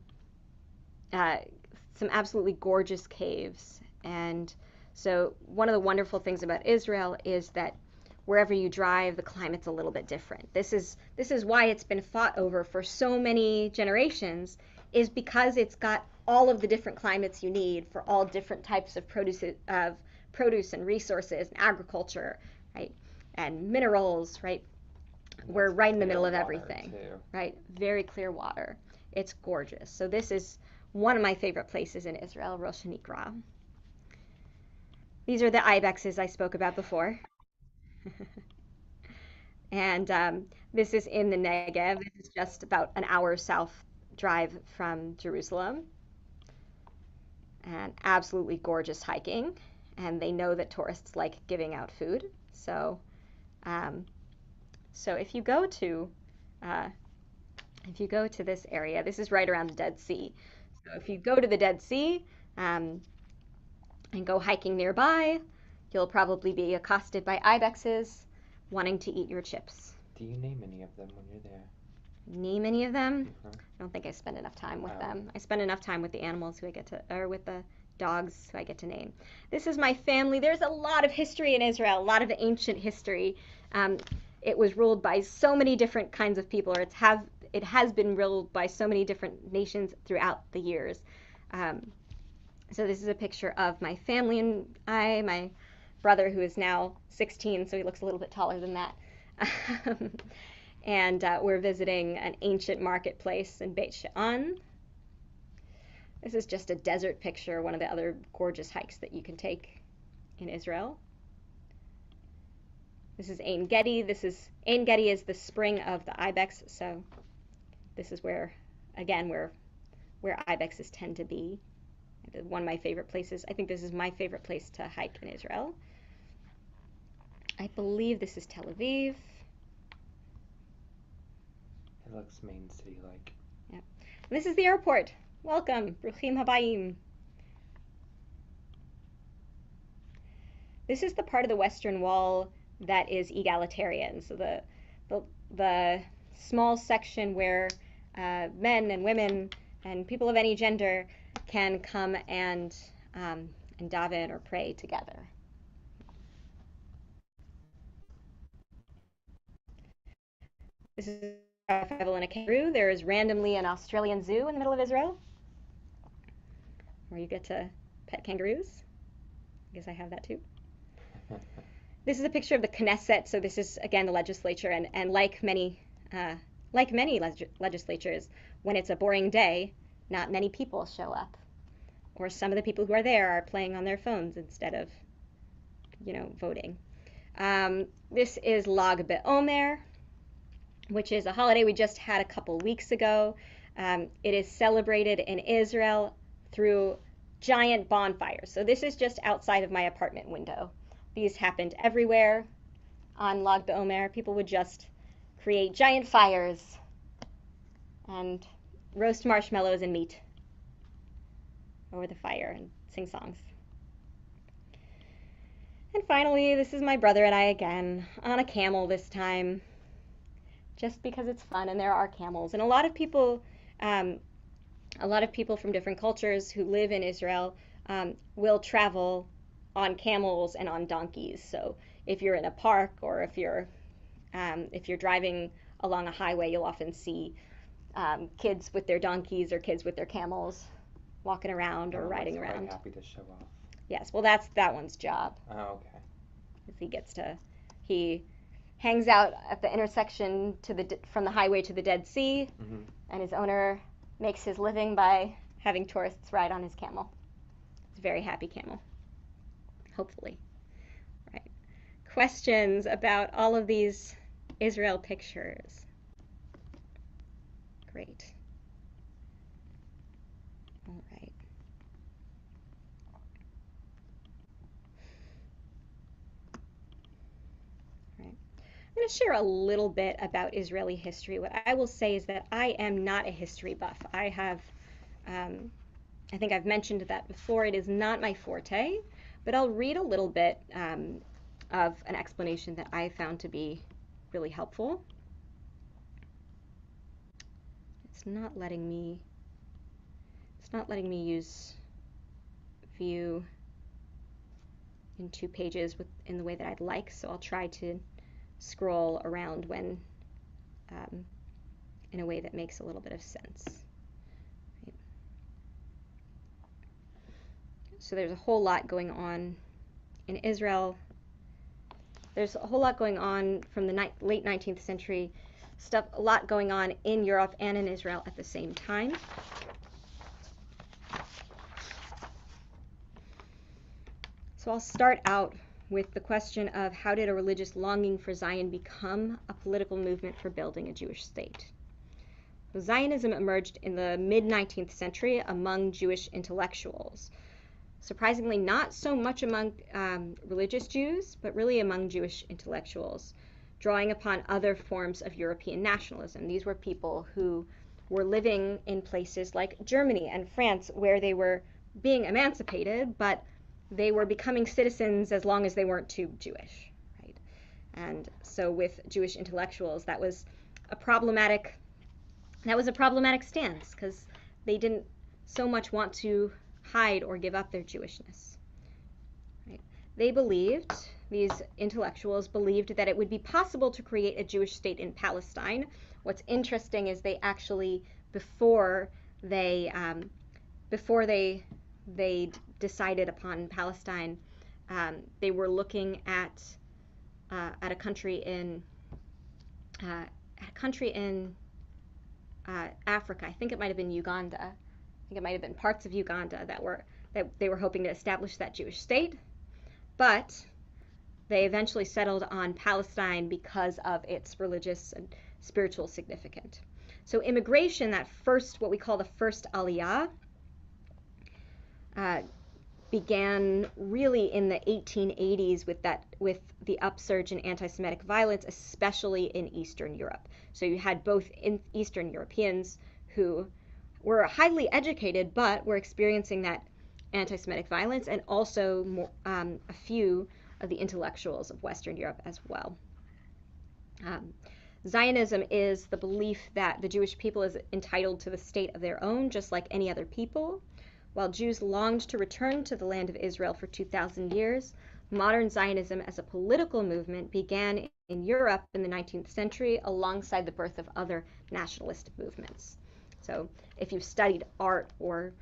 absolutely gorgeous caves. And so one of the wonderful things about Israel is that wherever you drive, the climate's a little bit different. This is why it's been fought over for so many generations, is because it's got all of the different climates you need for all different types of produce and resources and agriculture, right? And minerals, right? We're right in the middle of everything, right? Very clear water. It's gorgeous. So this is one of my favorite places in Israel, Rosh Hanikra. These are the ibexes I spoke about before. And this is in the Negev. This is just about an hour south drive from Jerusalem. And absolutely gorgeous hiking. And they know that tourists like giving out food. So, if you go to this area, this is right around the Dead Sea. So if you go to the Dead Sea and go hiking nearby, you'll probably be accosted by ibexes wanting to eat your chips. Do you name any of them when you're there? Name any of them? Mm-hmm. I don't think I spend enough time with them. I spend enough time with the animals or with the dogs who I get to name. This is my family. There's a lot of history in Israel, a lot of ancient history. It was ruled by so many different kinds of people, or it has been ruled by so many different nations throughout the years. So this is a picture of my family and my brother, who is now 16, so he looks a little bit taller than that. And we're visiting an ancient marketplace in Beit She'an. This is just a desert picture, one of the other gorgeous hikes that you can take in Israel. This is Ein Gedi. Ein Gedi is the spring of the ibex, so this is where ibexes tend to be. One of my favorite places. I think this is my favorite place to hike in Israel. I believe this is Tel Aviv. It looks main city-like. Yeah. And this is the airport. Welcome, Bruchim Habayim. This is the part of the Western Wall that is egalitarian. So the small section where men and women and people of any gender can come and daven or pray together. This is a festival in a kangaroo. There is randomly an Australian zoo in the middle of Israel where you get to pet kangaroos. I guess I have that too. This is a picture of the Knesset. So this is, again, the legislature. And like many legislatures, when it's a boring day, not many people show up. Or some of the people who are there are playing on their phones instead of, voting. This is Lag BaOmer, which is a holiday we just had a couple weeks ago. It is celebrated in Israel through giant bonfires. So this is just outside of my apartment window. These happened everywhere on Lag BaOmer. People would just create giant fires and roast marshmallows and meat over the fire and sing songs. And finally, this is my brother and I again, on a camel this time, just because it's fun and there are camels. And a lot of people from different cultures who live in Israel will travel on camels and on donkeys. So if you're in a park or if you're driving along a highway, you'll often see kids with their donkeys or kids with their camels walking around or riding quite around. happy to show off. Yes, well, that's that one's job. Oh, okay. He hangs out at the intersection from the highway to the Dead Sea, and his owner makes his living by having tourists ride on his camel. It's a very happy camel, hopefully. Right. Questions about all of these Israel pictures? Great. All right. I'm going to share a little bit about Israeli history. What I will say is that I am not a history buff. I think I've mentioned that before. It is not my forte, but I'll read a little bit of an explanation that I found to be really helpful. It's not letting me use view in 2 pages in the way that I'd like, so I'll try to scroll around when in a way that makes a little bit of sense. Right. So there's a whole lot going on in Israel. There's a whole lot going on from the late 19th century stuff, a lot going on in Europe and in Israel at the same time. So I'll start out with the question of how did a religious longing for Zion become a political movement for building a Jewish state? Zionism emerged in the mid-19th century among Jewish intellectuals. Surprisingly, not so much among religious Jews, but really among Jewish intellectuals, drawing upon other forms of European nationalism. These were people who were living in places like Germany and France where they were being emancipated, but they were becoming citizens as long as they weren't too Jewish, right? And so with Jewish intellectuals, that was a problematic stance because they didn't so much want to hide or give up their Jewishness. Right? These intellectuals believed that it would be possible to create a Jewish state in Palestine. What's interesting is they actually, before they decided upon Palestine, they were looking at a country in Africa. I think it might have been Uganda. I think it might have been parts of Uganda that they were hoping to establish that Jewish state, but they eventually settled on Palestine because of its religious and spiritual significance. So immigration, what we call the first Aliyah, began really in the 1880s with the upsurge in anti-Semitic violence, especially in Eastern Europe. So you had both Eastern Europeans who were highly educated but were experiencing that anti-Semitic violence, and also a few of the intellectuals of Western Europe as well. Zionism is the belief that the Jewish people is entitled to the state of their own, just like any other people. While Jews longed to return to the land of Israel for 2,000 years, modern Zionism as a political movement began in Europe in the 19th century alongside the birth of other nationalist movements. So if you've studied art or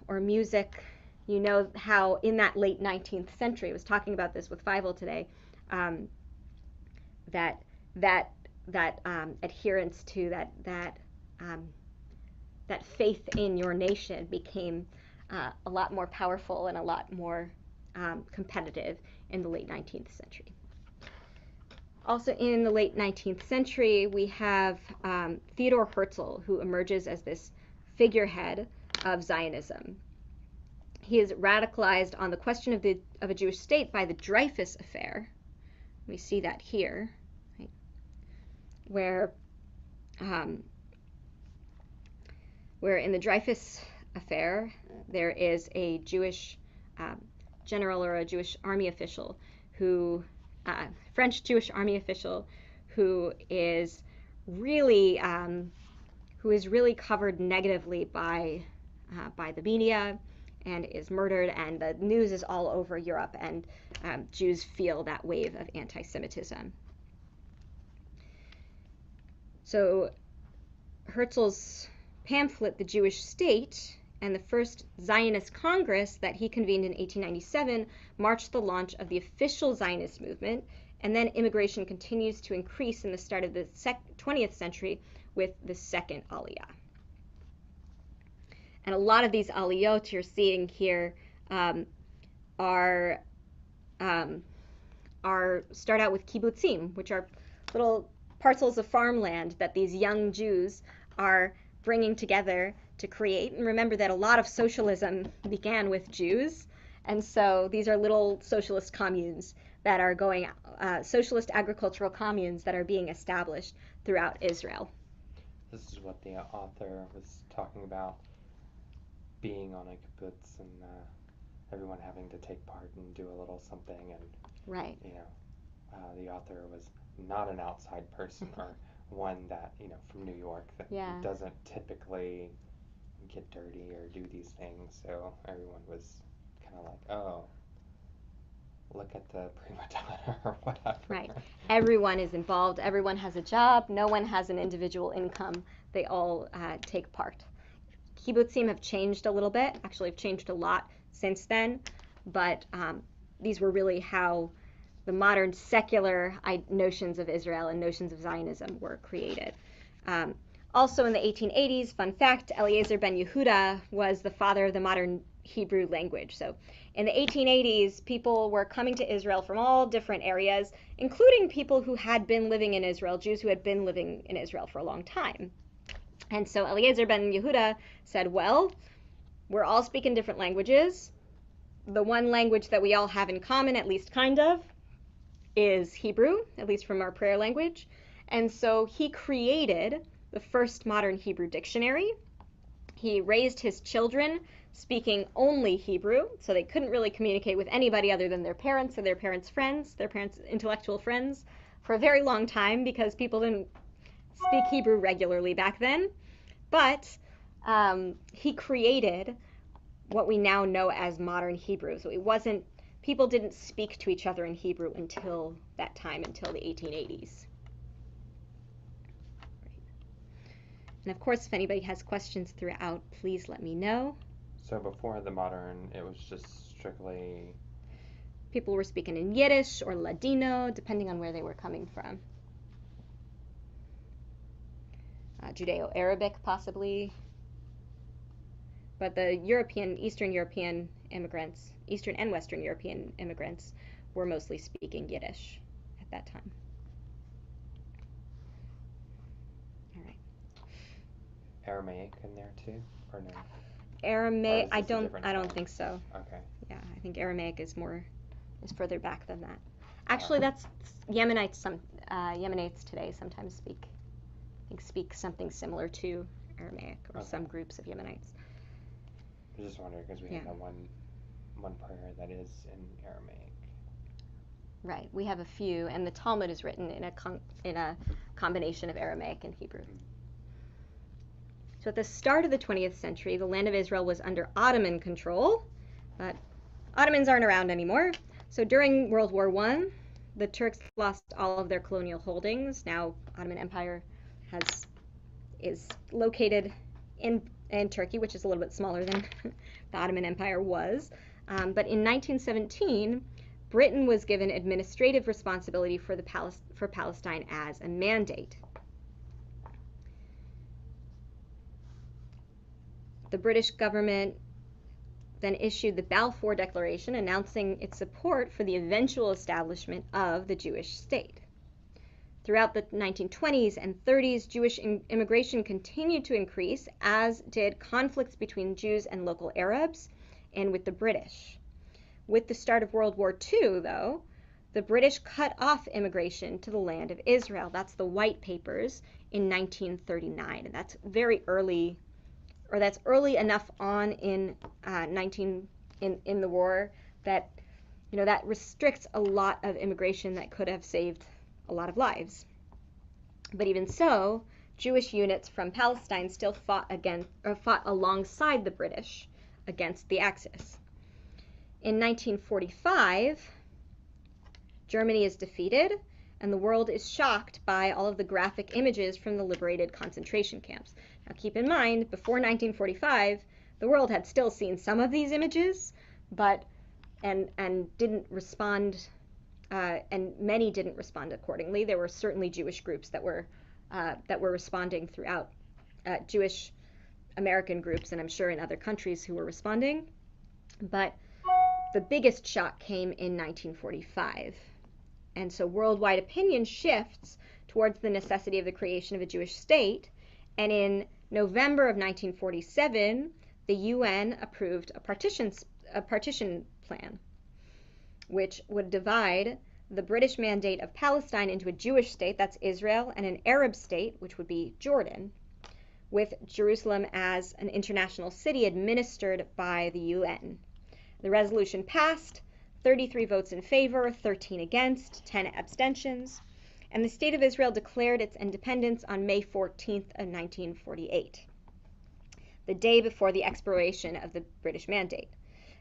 music, you know how in that late 19th century, I was talking about this with Fievel today, that adherence to that faith in your nation became a lot more powerful and a lot more competitive in the late 19th century. Also in the late 19th century, we have Theodor Herzl, who emerges as this figurehead of Zionism. He is radicalized on the question of a Jewish state by the Dreyfus Affair. We see that here, right? Where in the Dreyfus Affair, there is a Jewish general or a Jewish army official who, French Jewish army official who is really covered negatively by the media and is murdered, and the news is all over Europe, and Jews feel that wave of anti-Semitism. So Herzl's pamphlet, The Jewish State, and the first Zionist Congress that he convened in 1897 marked the launch of the official Zionist movement, and then immigration continues to increase in the start of the 20th century with the second Aliyah. And a lot of these aliyot you're seeing here are start out with kibbutzim, which are little parcels of farmland that these young Jews are bringing together to create. And remember that a lot of socialism began with Jews, and so these are little socialist communes that are going, socialist agricultural communes that are being established throughout Israel. This is what the author was talking about, being on a kibbutz and everyone having to take part and do a little something, and right. The author was not an outside person or one that from New York that doesn't typically get dirty or do these things, so everyone was kind of like, oh, look at the prima donna or whatever. Right. Everyone is involved. Everyone has a job. No one has an individual income. They all take part. Kibbutzim have changed a little bit, actually have changed a lot since then, but these were really how the modern secular notions of Israel and notions of Zionism were created. Also in the 1880s, fun fact, Eliezer ben Yehuda was the father of the modern Hebrew language. So in the 1880s, people were coming to Israel from all different areas, including people who had been living in Israel, Jews who had been living in Israel for a long time. And so Eliezer ben Yehuda said, well, we're all speaking different languages. The one language that we all have in common, at least kind of, is Hebrew, at least from our prayer language. And so he created the first modern Hebrew dictionary. He raised his children speaking only Hebrew, so they couldn't really communicate with anybody other than their parents and their parents' friends, their parents' intellectual friends, for a very long time, because people didn't speak Hebrew regularly back then. But he created what we now know as modern Hebrew. So people didn't speak to each other in Hebrew until that time, until the 1880s. And of course, if anybody has questions throughout, please let me know. So before the modern, it was just strictly... People were speaking in Yiddish or Ladino, depending on where they were coming from. Judeo-Arabic, possibly. But the Eastern European immigrants, Eastern and Western European immigrants, were mostly speaking Yiddish at that time. All right. Aramaic in there too, or no? Aramaic, I don't think so. Okay. Yeah, I think Aramaic is further back than that. Actually, that's Yemenites. Yemenites today sometimes speak something similar to Aramaic, or some groups of Yemenites. I was just wondering because we have that one prayer that is in Aramaic. Right, we have a few, and the Talmud is written in a combination of Aramaic and Hebrew. So at the start of the 20th century, the land of Israel was under Ottoman control, but Ottomans aren't around anymore. So during World War I, the Turks lost all of their colonial holdings. Now Ottoman Empire is located in Turkey, which is a little bit smaller than the Ottoman Empire was. But in 1917, Britain was given administrative responsibility for Palestine as a mandate. The British government then issued the Balfour Declaration announcing its support for the eventual establishment of the Jewish state. Throughout the 1920s and 30s, Jewish immigration continued to increase, as did conflicts between Jews and local Arabs and with the British. With the start of World War II, though, the British cut off immigration to the land of Israel. That's the White Papers in 1939, and that's very early, or that's early enough on in the war that that restricts a lot of immigration that could have saved a lot of lives. But even so, Jewish units from Palestine still fought alongside the British against the Axis. In 1945, Germany is defeated, and the world is shocked by all of the graphic images from the liberated concentration camps. Now keep in mind, before 1945, the world had still seen some of these images, and didn't respond, and many didn't respond accordingly. There were certainly Jewish groups that were responding throughout, Jewish American groups, and I'm sure in other countries who were responding. But the biggest shock came in 1945. And so worldwide opinion shifts towards the necessity of the creation of a Jewish state. And in November of 1947, the UN approved a partition plan, which would divide the British Mandate of Palestine into a Jewish state, that's Israel, and an Arab state, which would be Jordan, with Jerusalem as an international city administered by the UN. The resolution passed, 33 votes in favor, 13 against, 10 abstentions, and the State of Israel declared its independence on May 14th of 1948, the day before the expiration of the British Mandate.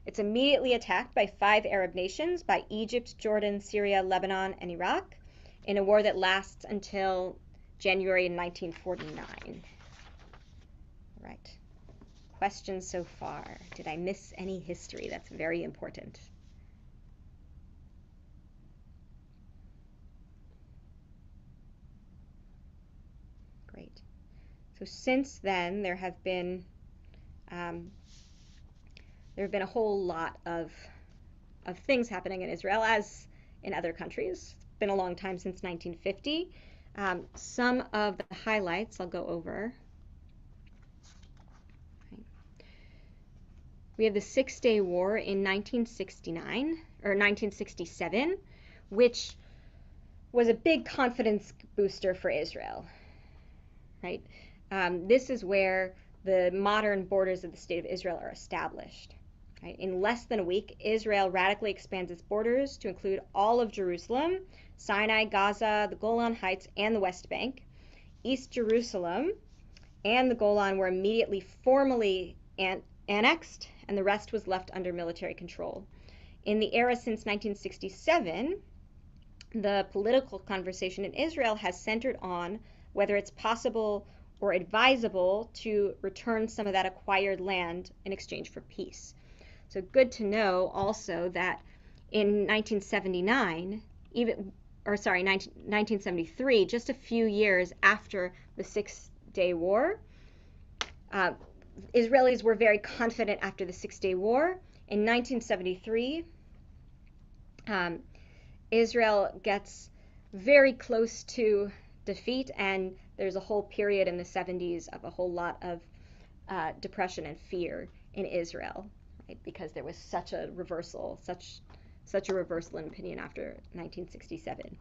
It's immediately attacked by 5 Arab nations, by Egypt, Jordan, Syria, Lebanon, and Iraq, in a war that lasts until January 1949. Right. Questions so far? Did I miss any history? That's very important. Great. So since then, there have been a whole lot of things happening in Israel, as in other countries. It's been a long time since 1950. Some of the highlights I'll go over. We have the Six-Day War in 1969, or 1967, which was a big confidence booster for Israel, right? This is where the modern borders of the State of Israel are established. Right? In less than a week, Israel radically expands its borders to include all of Jerusalem, Sinai, Gaza, the Golan Heights, and the West Bank. East Jerusalem and the Golan were immediately formally annexed, and the rest was left under military control. In the era since 1967, the political conversation in Israel has centered on whether it's possible or advisable to return some of that acquired land in exchange for peace. So good to know also that in 1973, just a few years after the Six-Day War, Israelis were very confident after the Six-Day War. In 1973, Israel gets very close to defeat, and there's a whole period in the 70s of a whole lot of depression and fear in Israel, right? Because there was such a reversal in opinion after 1967.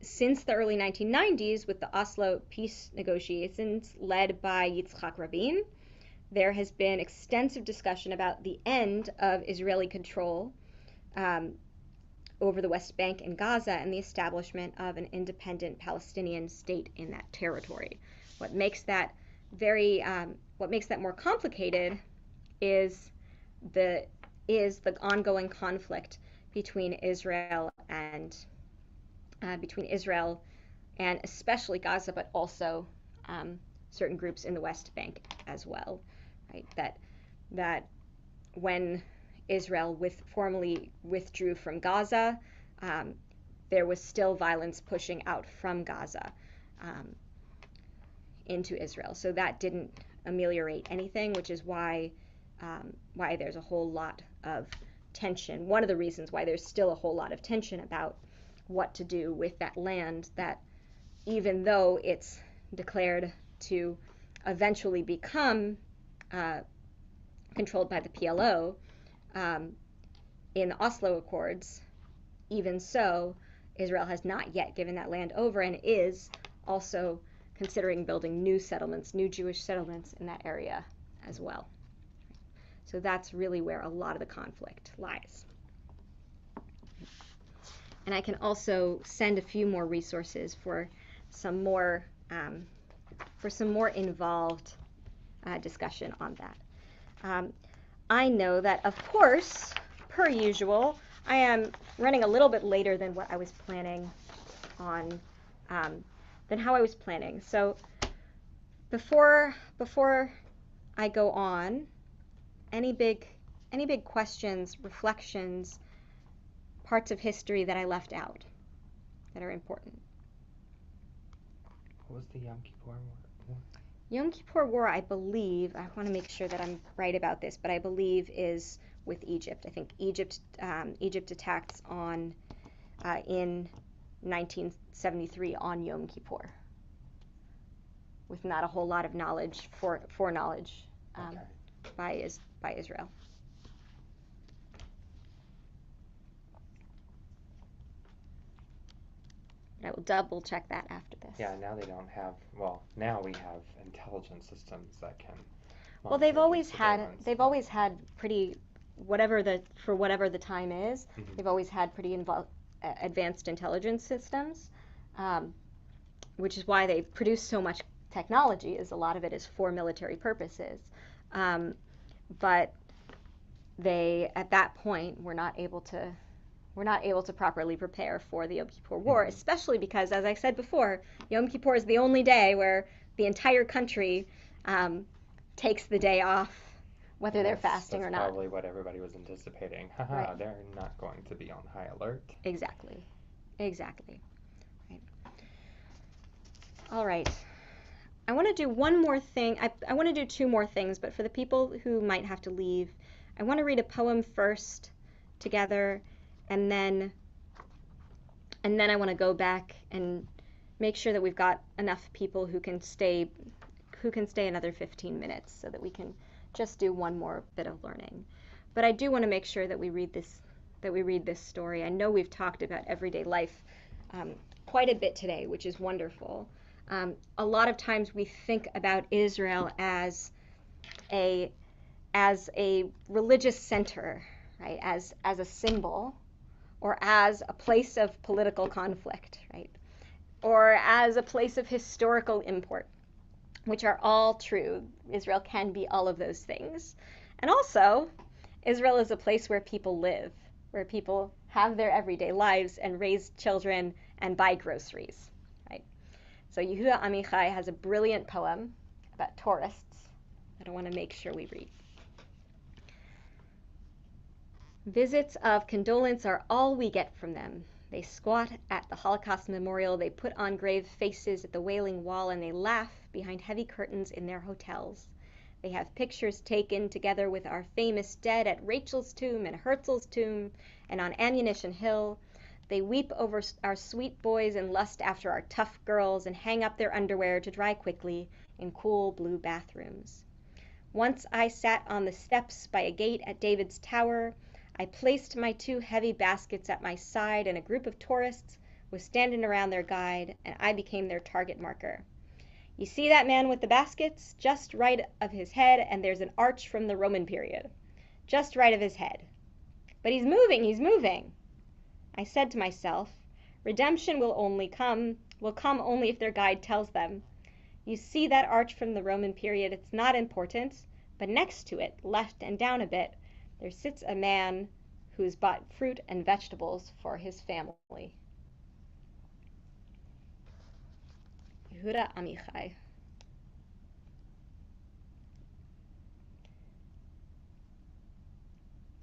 Since the early 1990s, with the Oslo peace negotiations led by Yitzhak Rabin, there has been extensive discussion about the end of Israeli control over the West Bank and Gaza and the establishment of an independent Palestinian state in that territory. What makes that more complicated is the ongoing conflict between Israel and especially Gaza, but also certain groups in the West Bank as well, right? That when Israel formally withdrew from Gaza, there was still violence pushing out from Gaza into Israel. So that didn't ameliorate anything, which is why there's a whole lot of tension. One of the reasons why there's still a whole lot of tension about what to do with that land that, even though it's declared to eventually become controlled by the PLO in the Oslo Accords, even so, Israel has not yet given that land over and is also considering building new Jewish settlements in that area as well. So that's really where a lot of the conflict lies. And I can also send a few more resources for some more involved discussion on that. I know that, of course, per usual, I am running a little bit later than what I was planning on, than how I was planning. So before I go on, any big questions, reflections, parts of history that I left out that are important? What was the Yom Kippur War? Yom Kippur War, I believe, I want to make sure that I'm right about this, but I believe is with Egypt. I think Egypt attacked on in 1973 on Yom Kippur, with not a whole lot of knowledge, foreknowledge by Israel. I will double check that after this. Yeah, now they don't have, well, now we have intelligence systems that can. Well, they've always had pretty, whatever the time is, they've always had pretty advanced intelligence systems, which is why they produce so much technology, is a lot of it is for military purposes. But they, at that point, were not able to properly prepare for the Yom Kippur War, especially because, as I said before, Yom Kippur is the only day where the entire country takes the day off, whether they're fasting or not. That's probably what everybody was anticipating. Haha, right. They're not going to be on high alert. Exactly. Right. All right. I want to do one more thing. I want to do two more things, but for the people who might have to leave, I want to read a poem first together, and then I want to go back and make sure that we've got enough people who can stay another 15 minutes so that we can just do one more bit of learning. But I do want to make sure that we read this story. I know we've talked about everyday life quite a bit today, which is wonderful. A lot of times we think about Israel as a religious center, right? As a symbol, or as a place of political conflict, right? Or as a place of historical import, which are all true. Israel can be all of those things. And also, Israel is a place where people live, where people have their everyday lives and raise children and buy groceries, right? So Yehuda Amichai has a brilliant poem about tourists that I want to make sure we read. Visits of condolence are all we get from them. They squat at the Holocaust Memorial, they put on grave faces at the Wailing Wall, and they laugh behind heavy curtains in their hotels. They have pictures taken together with our famous dead at Rachel's tomb and Herzl's tomb and on Ammunition Hill. They weep over our sweet boys and lust after our tough girls and hang up their underwear to dry quickly in cool blue bathrooms. Once I sat on the steps by a gate at David's Tower. I placed my two heavy baskets at my side, and a group of tourists was standing around their guide, and I became their target marker. You see that man with the baskets? Just right of his head, and there's an arch from the Roman period. Just right of his head. But he's moving. I said to myself, redemption will come only if their guide tells them. You see that arch from the Roman period? It's not important, but next to it, left and down a bit, there sits a man who's bought fruit and vegetables for his family. Yehuda Amichai.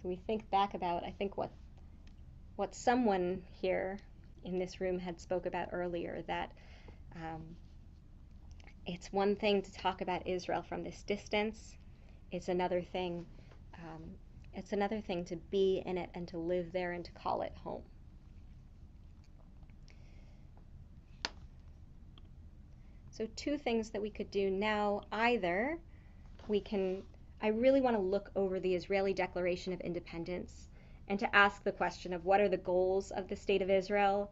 So we think back about, I think, what someone here in this room had spoke about earlier, that it's one thing to talk about Israel from this distance. It's another thing to be in it and to live there and to call it home. So two things that we could do now. Either I really want to look over the Israeli Declaration of Independence and to ask the question of what are the goals of the State of Israel,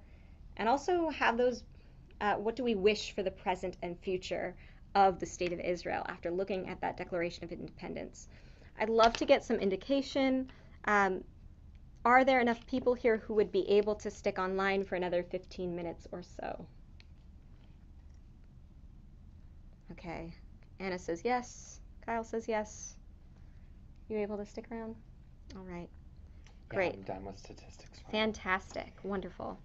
and also have those, what do we wish for the present and future of the State of Israel after looking at that Declaration of Independence. I'd love to get some indication. Are there enough people here who would be able to stick online for another 15 minutes or so? Okay. Anna says yes. Kyle says yes. You able to stick around? All right. Great. Yeah, I'm done with statistics. Fantastic. Wonderful.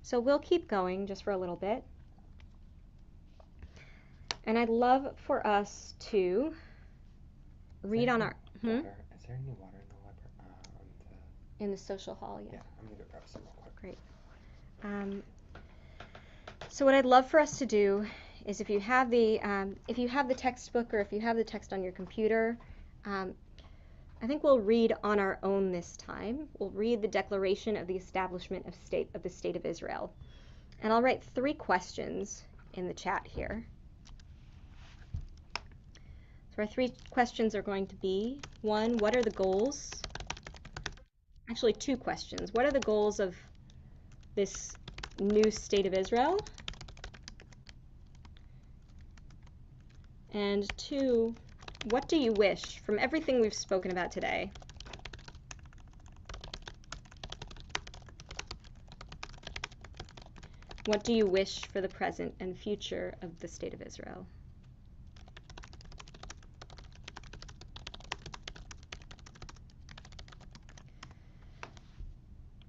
So we'll keep going just for a little bit. And I'd love for us to read on our... Is there any water in the library? In the social hall, yeah. Yeah, I'm going to go grab some real quick. Great. So what I'd love for us to do is if you have the textbook or if you have the text on your computer, I think we'll read on our own this time. We'll read the Declaration of the Establishment of the State of Israel. And I'll write 3 questions in the chat here. So our 3 questions are going to be, 1, what are the goals? Actually, 2 questions. What are the goals of this new State of Israel? And 2, what do you wish from everything we've spoken about today? What do you wish for the present and future of the State of Israel?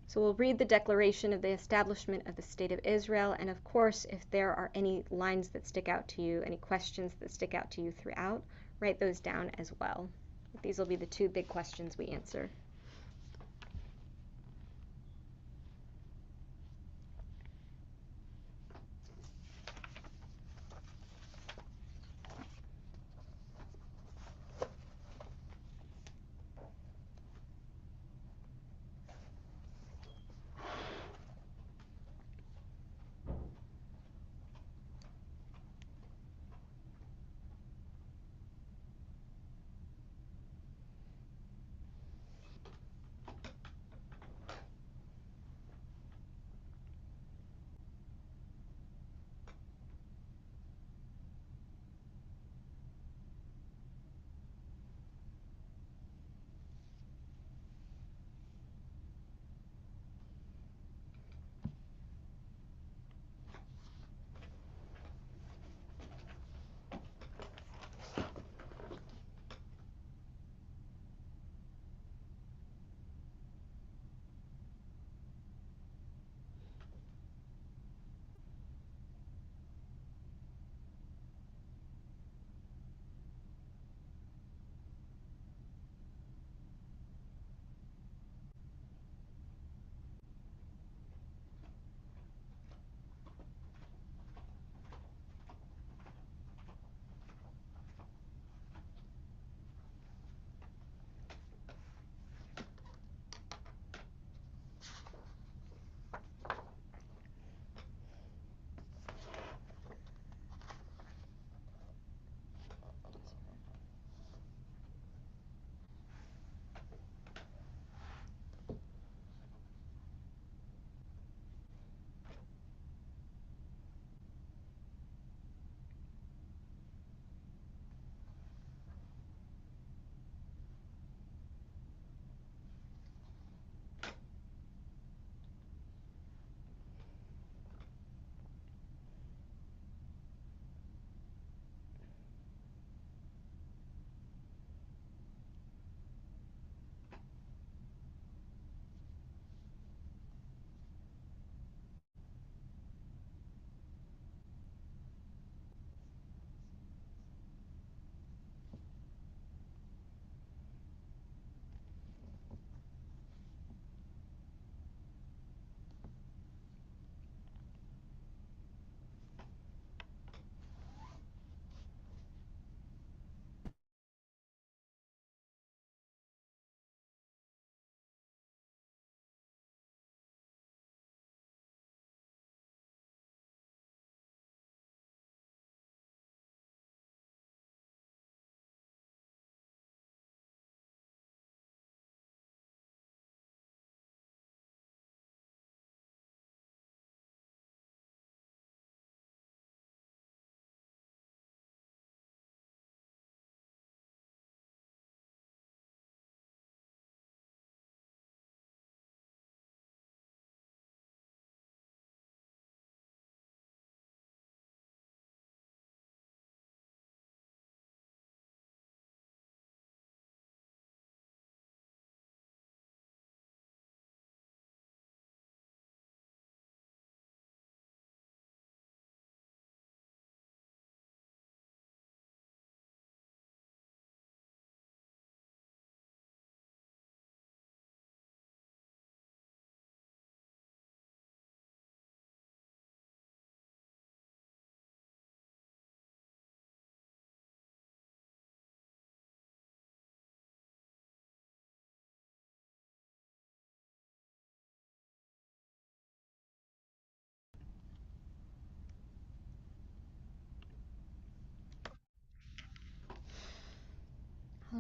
So we'll read the Declaration of the Establishment of the State of Israel, and of course, if there are any lines that stick out to you, any questions that stick out to you throughout, write those down as well. These will be the 2 big questions we answer.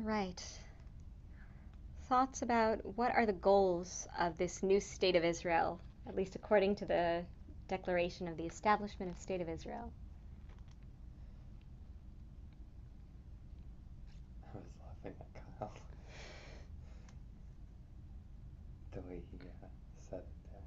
All right. Thoughts about what are the goals of this new state of Israel, at least according to the declaration of the establishment of State of Israel? I was laughing at Kyle. The way he said it there.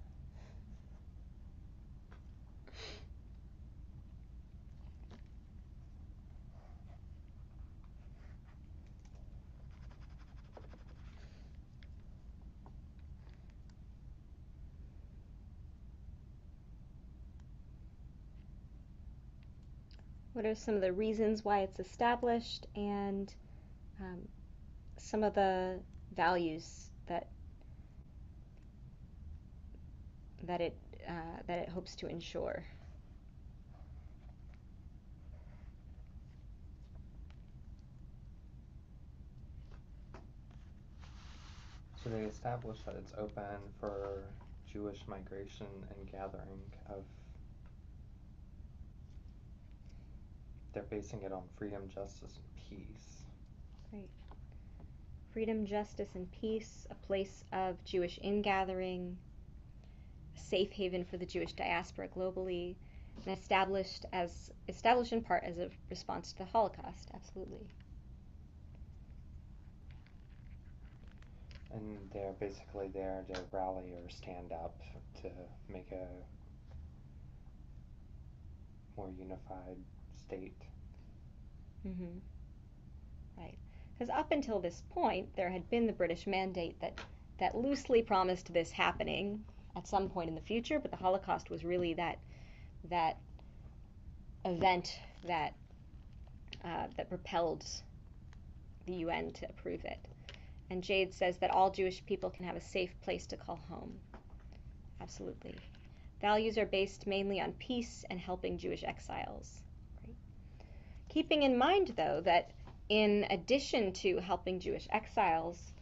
What are some of the reasons why it's established, and some of the values that it hopes to ensure? So they established that it's open for Jewish migration and gathering of. They're basing it on freedom, justice, and peace. Great. Freedom, justice, and peace, a place of Jewish ingathering, a safe haven for the Jewish diaspora globally, and established in part as a response to the Holocaust. Absolutely. And they're basically there to rally or stand up to make a more unified state. Mm-hmm. Right. Because up until this point, there had been the British mandate that loosely promised this happening at some point in the future, but the Holocaust was really that event that propelled the UN to approve it. And Jade says that all Jewish people can have a safe place to call home. Absolutely. Values are based mainly on peace and helping Jewish exiles. Right? Keeping in mind, though, that in addition to helping Jewish exiles,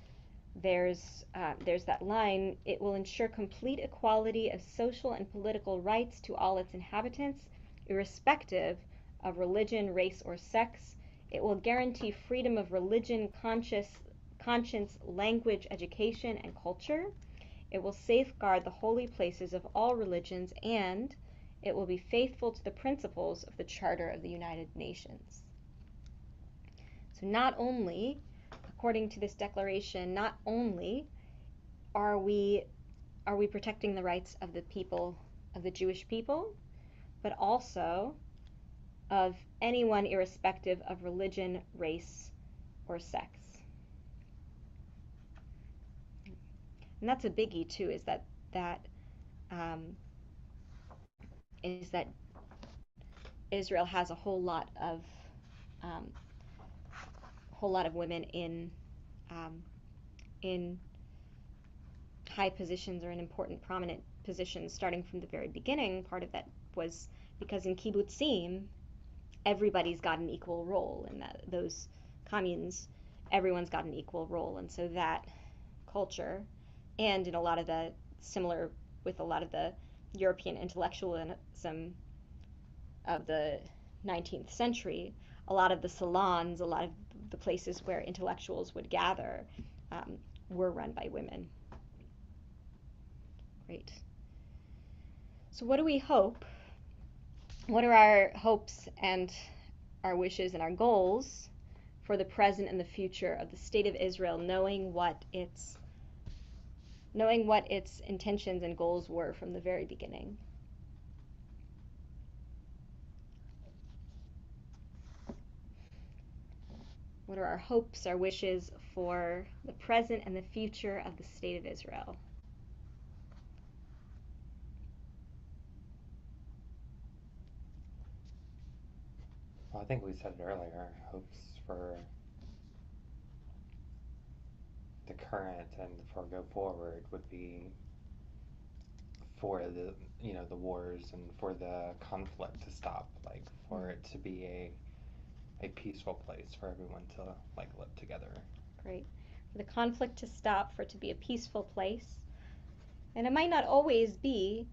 there's that line, it will ensure complete equality of social and political rights to all its inhabitants, irrespective of religion, race, or sex. It will guarantee freedom of religion, conscience, language, education, and culture. It will safeguard the holy places of all religions, and it will be faithful to the principles of the Charter of the United Nations. So not only, according to this declaration, not only are we protecting the rights of the people, of the Jewish people, but also of anyone irrespective of religion, race, or sex. And that's a biggie too, is that Israel has a whole lot of women in high positions or in important, prominent positions starting from the very beginning. Part of that was because in kibbutzim, everybody's got an equal role in those communes. Everyone's got an equal role, and so that culture, and in a lot of the similar with a lot of the European intellectualism of the 19th century, a lot of the salons, a lot of the places where intellectuals would gather were run by women. Great. So what do we hope? What are our hopes and our wishes and our goals for the present and the future of the State of Israel, knowing what its intentions and goals were from the very beginning? What are our hopes, our wishes for the present and the future of the State of Israel? Well, I think we said it earlier, hopes for the current and for go forward would be for the wars and for the conflict to stop, like for it to be a peaceful place for everyone to live together. Great. For the conflict to stop, for it to be a peaceful place. And it might not always be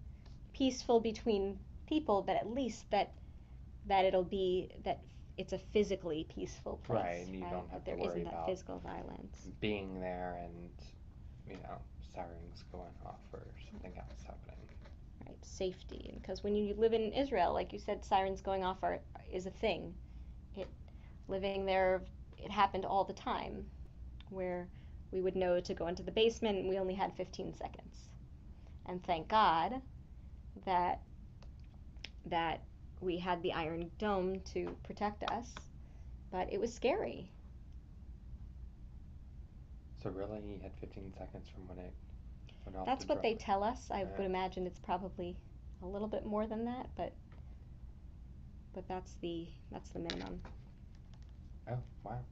peaceful between people, but at least that it's a physically peaceful place, Right, and you don't have that there to worry isn't that about physical violence. being there and, sirens going off or something else happening. Right, safety, because when you live in Israel, like you said, sirens going off is a thing. Living there, it happened all the time, where we would know to go into the basement and we only had 15 seconds. And thank God that we had the Iron Dome to protect us, but it was scary. So really, you had 15 seconds from when it went off That's the what they drone? tell us. I Yeah. would imagine it's probably a little bit more than that, but that's the minimum. Oh, wow.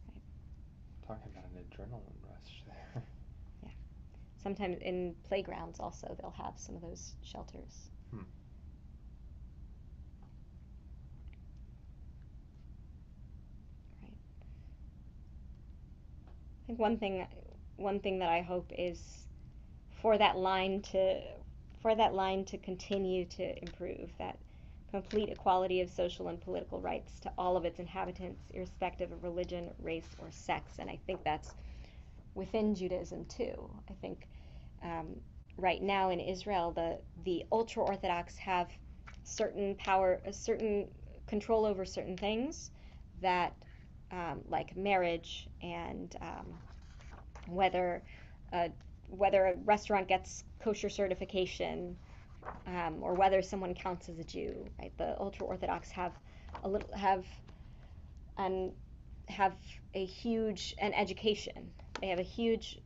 Right. Talking about an adrenaline rush there. Yeah. Sometimes in playgrounds also they'll have some of those shelters. Hmm. Right. I think one thing that I hope is for that line to continue to improve, that complete equality of social and political rights to all of its inhabitants, irrespective of religion, race, or sex. And I think that's within Judaism too. I think right now in Israel, the ultra Orthodox have certain power, a certain control over certain things that, like marriage and whether whether a restaurant gets kosher certification, or whether someone counts as a Jew. Right, the ultra Orthodox have and have a huge an education. They have a huge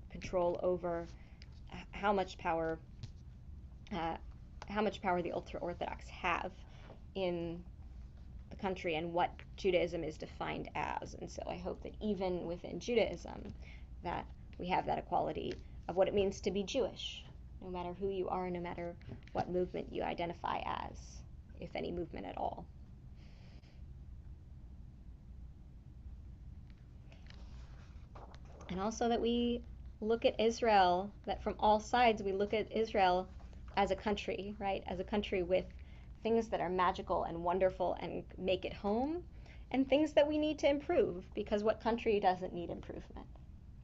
control over how much power the ultra Orthodox have in the country and what Judaism is defined as. And so I hope that even within Judaism, that we have that equality of what it means to be Jewish, no matter who you are, no matter what movement you identify as, if any movement at all. And also that we look at Israel, that from all sides we look at Israel as a country, right? As a country with things that are magical and wonderful and make it home, and things that we need to improve, because what country doesn't need improvement?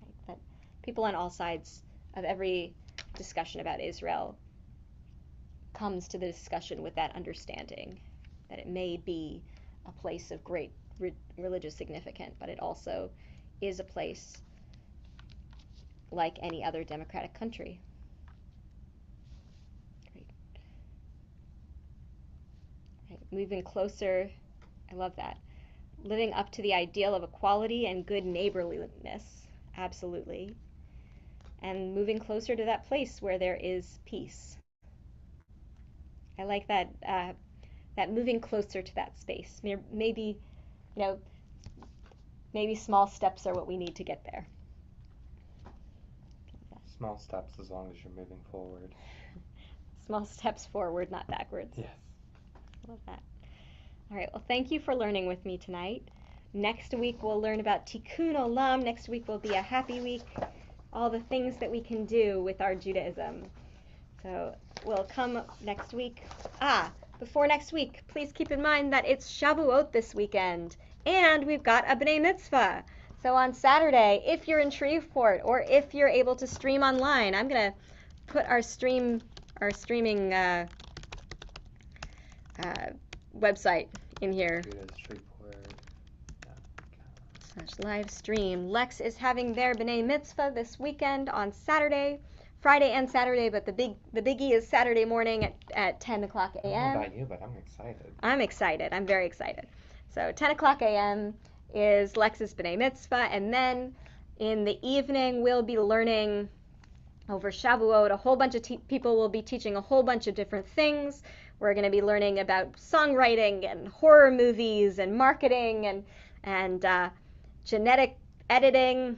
Right? That people on all sides of every discussion about Israel comes to the discussion with that understanding that it may be a place of great religious significance, but it also is a place like any other democratic country. Great. Right. Moving closer, I love that. Living up to the ideal of equality and good neighborliness, absolutely. And moving closer to that place where there is peace. I like that, that moving closer to that space. Maybe, maybe small steps are what we need to get there. Small steps as long as you're moving forward. Small steps forward, not backwards. Yes. I love that. All right, well, thank you for learning with me tonight. Next week we'll learn about Tikkun Olam. Next week will be a happy week. All the things that we can do with our Judaism. So we'll come next week. Before next week, please keep in mind that it's Shavuot this weekend, and we've got a B'nai Mitzvah. So on Saturday, if you're in Shreveport or if you're able to stream online, I'm gonna put our streaming website in here. /live stream. Lex is having their B'nai Mitzvah this weekend on Saturday, Friday and Saturday, but the biggie is Saturday morning at 10 o'clock a.m. I don't know about you, but I'm excited. I'm excited. I'm very excited. So 10 o'clock a.m. is Lex's B'nai Mitzvah, and then in the evening we'll be learning over Shavuot. A whole bunch of people will be teaching a whole bunch of different things. We're going to be learning about songwriting and horror movies and marketing and genetic editing.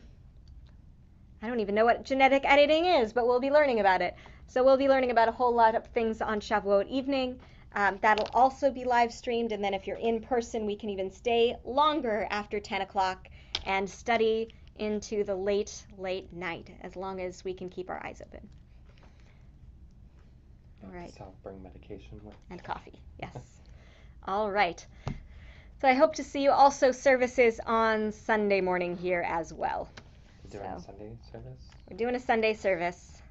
I don't even know what genetic editing is, but we'll be learning about it. So we'll be learning about a whole lot of things on Shavuot evening. That'll also be live streamed, and then if you're in person, we can even stay longer after 10 o'clock and study into the late night, as long as we can keep our eyes open. All right. Bring medication with. And coffee, yes. All right. So I hope to see you also services on Sunday morning here as well. We're doing a Sunday service? We're doing a Sunday service.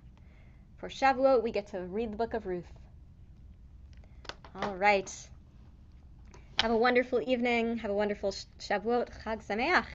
For Shavuot, we get to read the book of Ruth. All right. Have a wonderful evening. Have a wonderful Shavuot. Chag Sameach.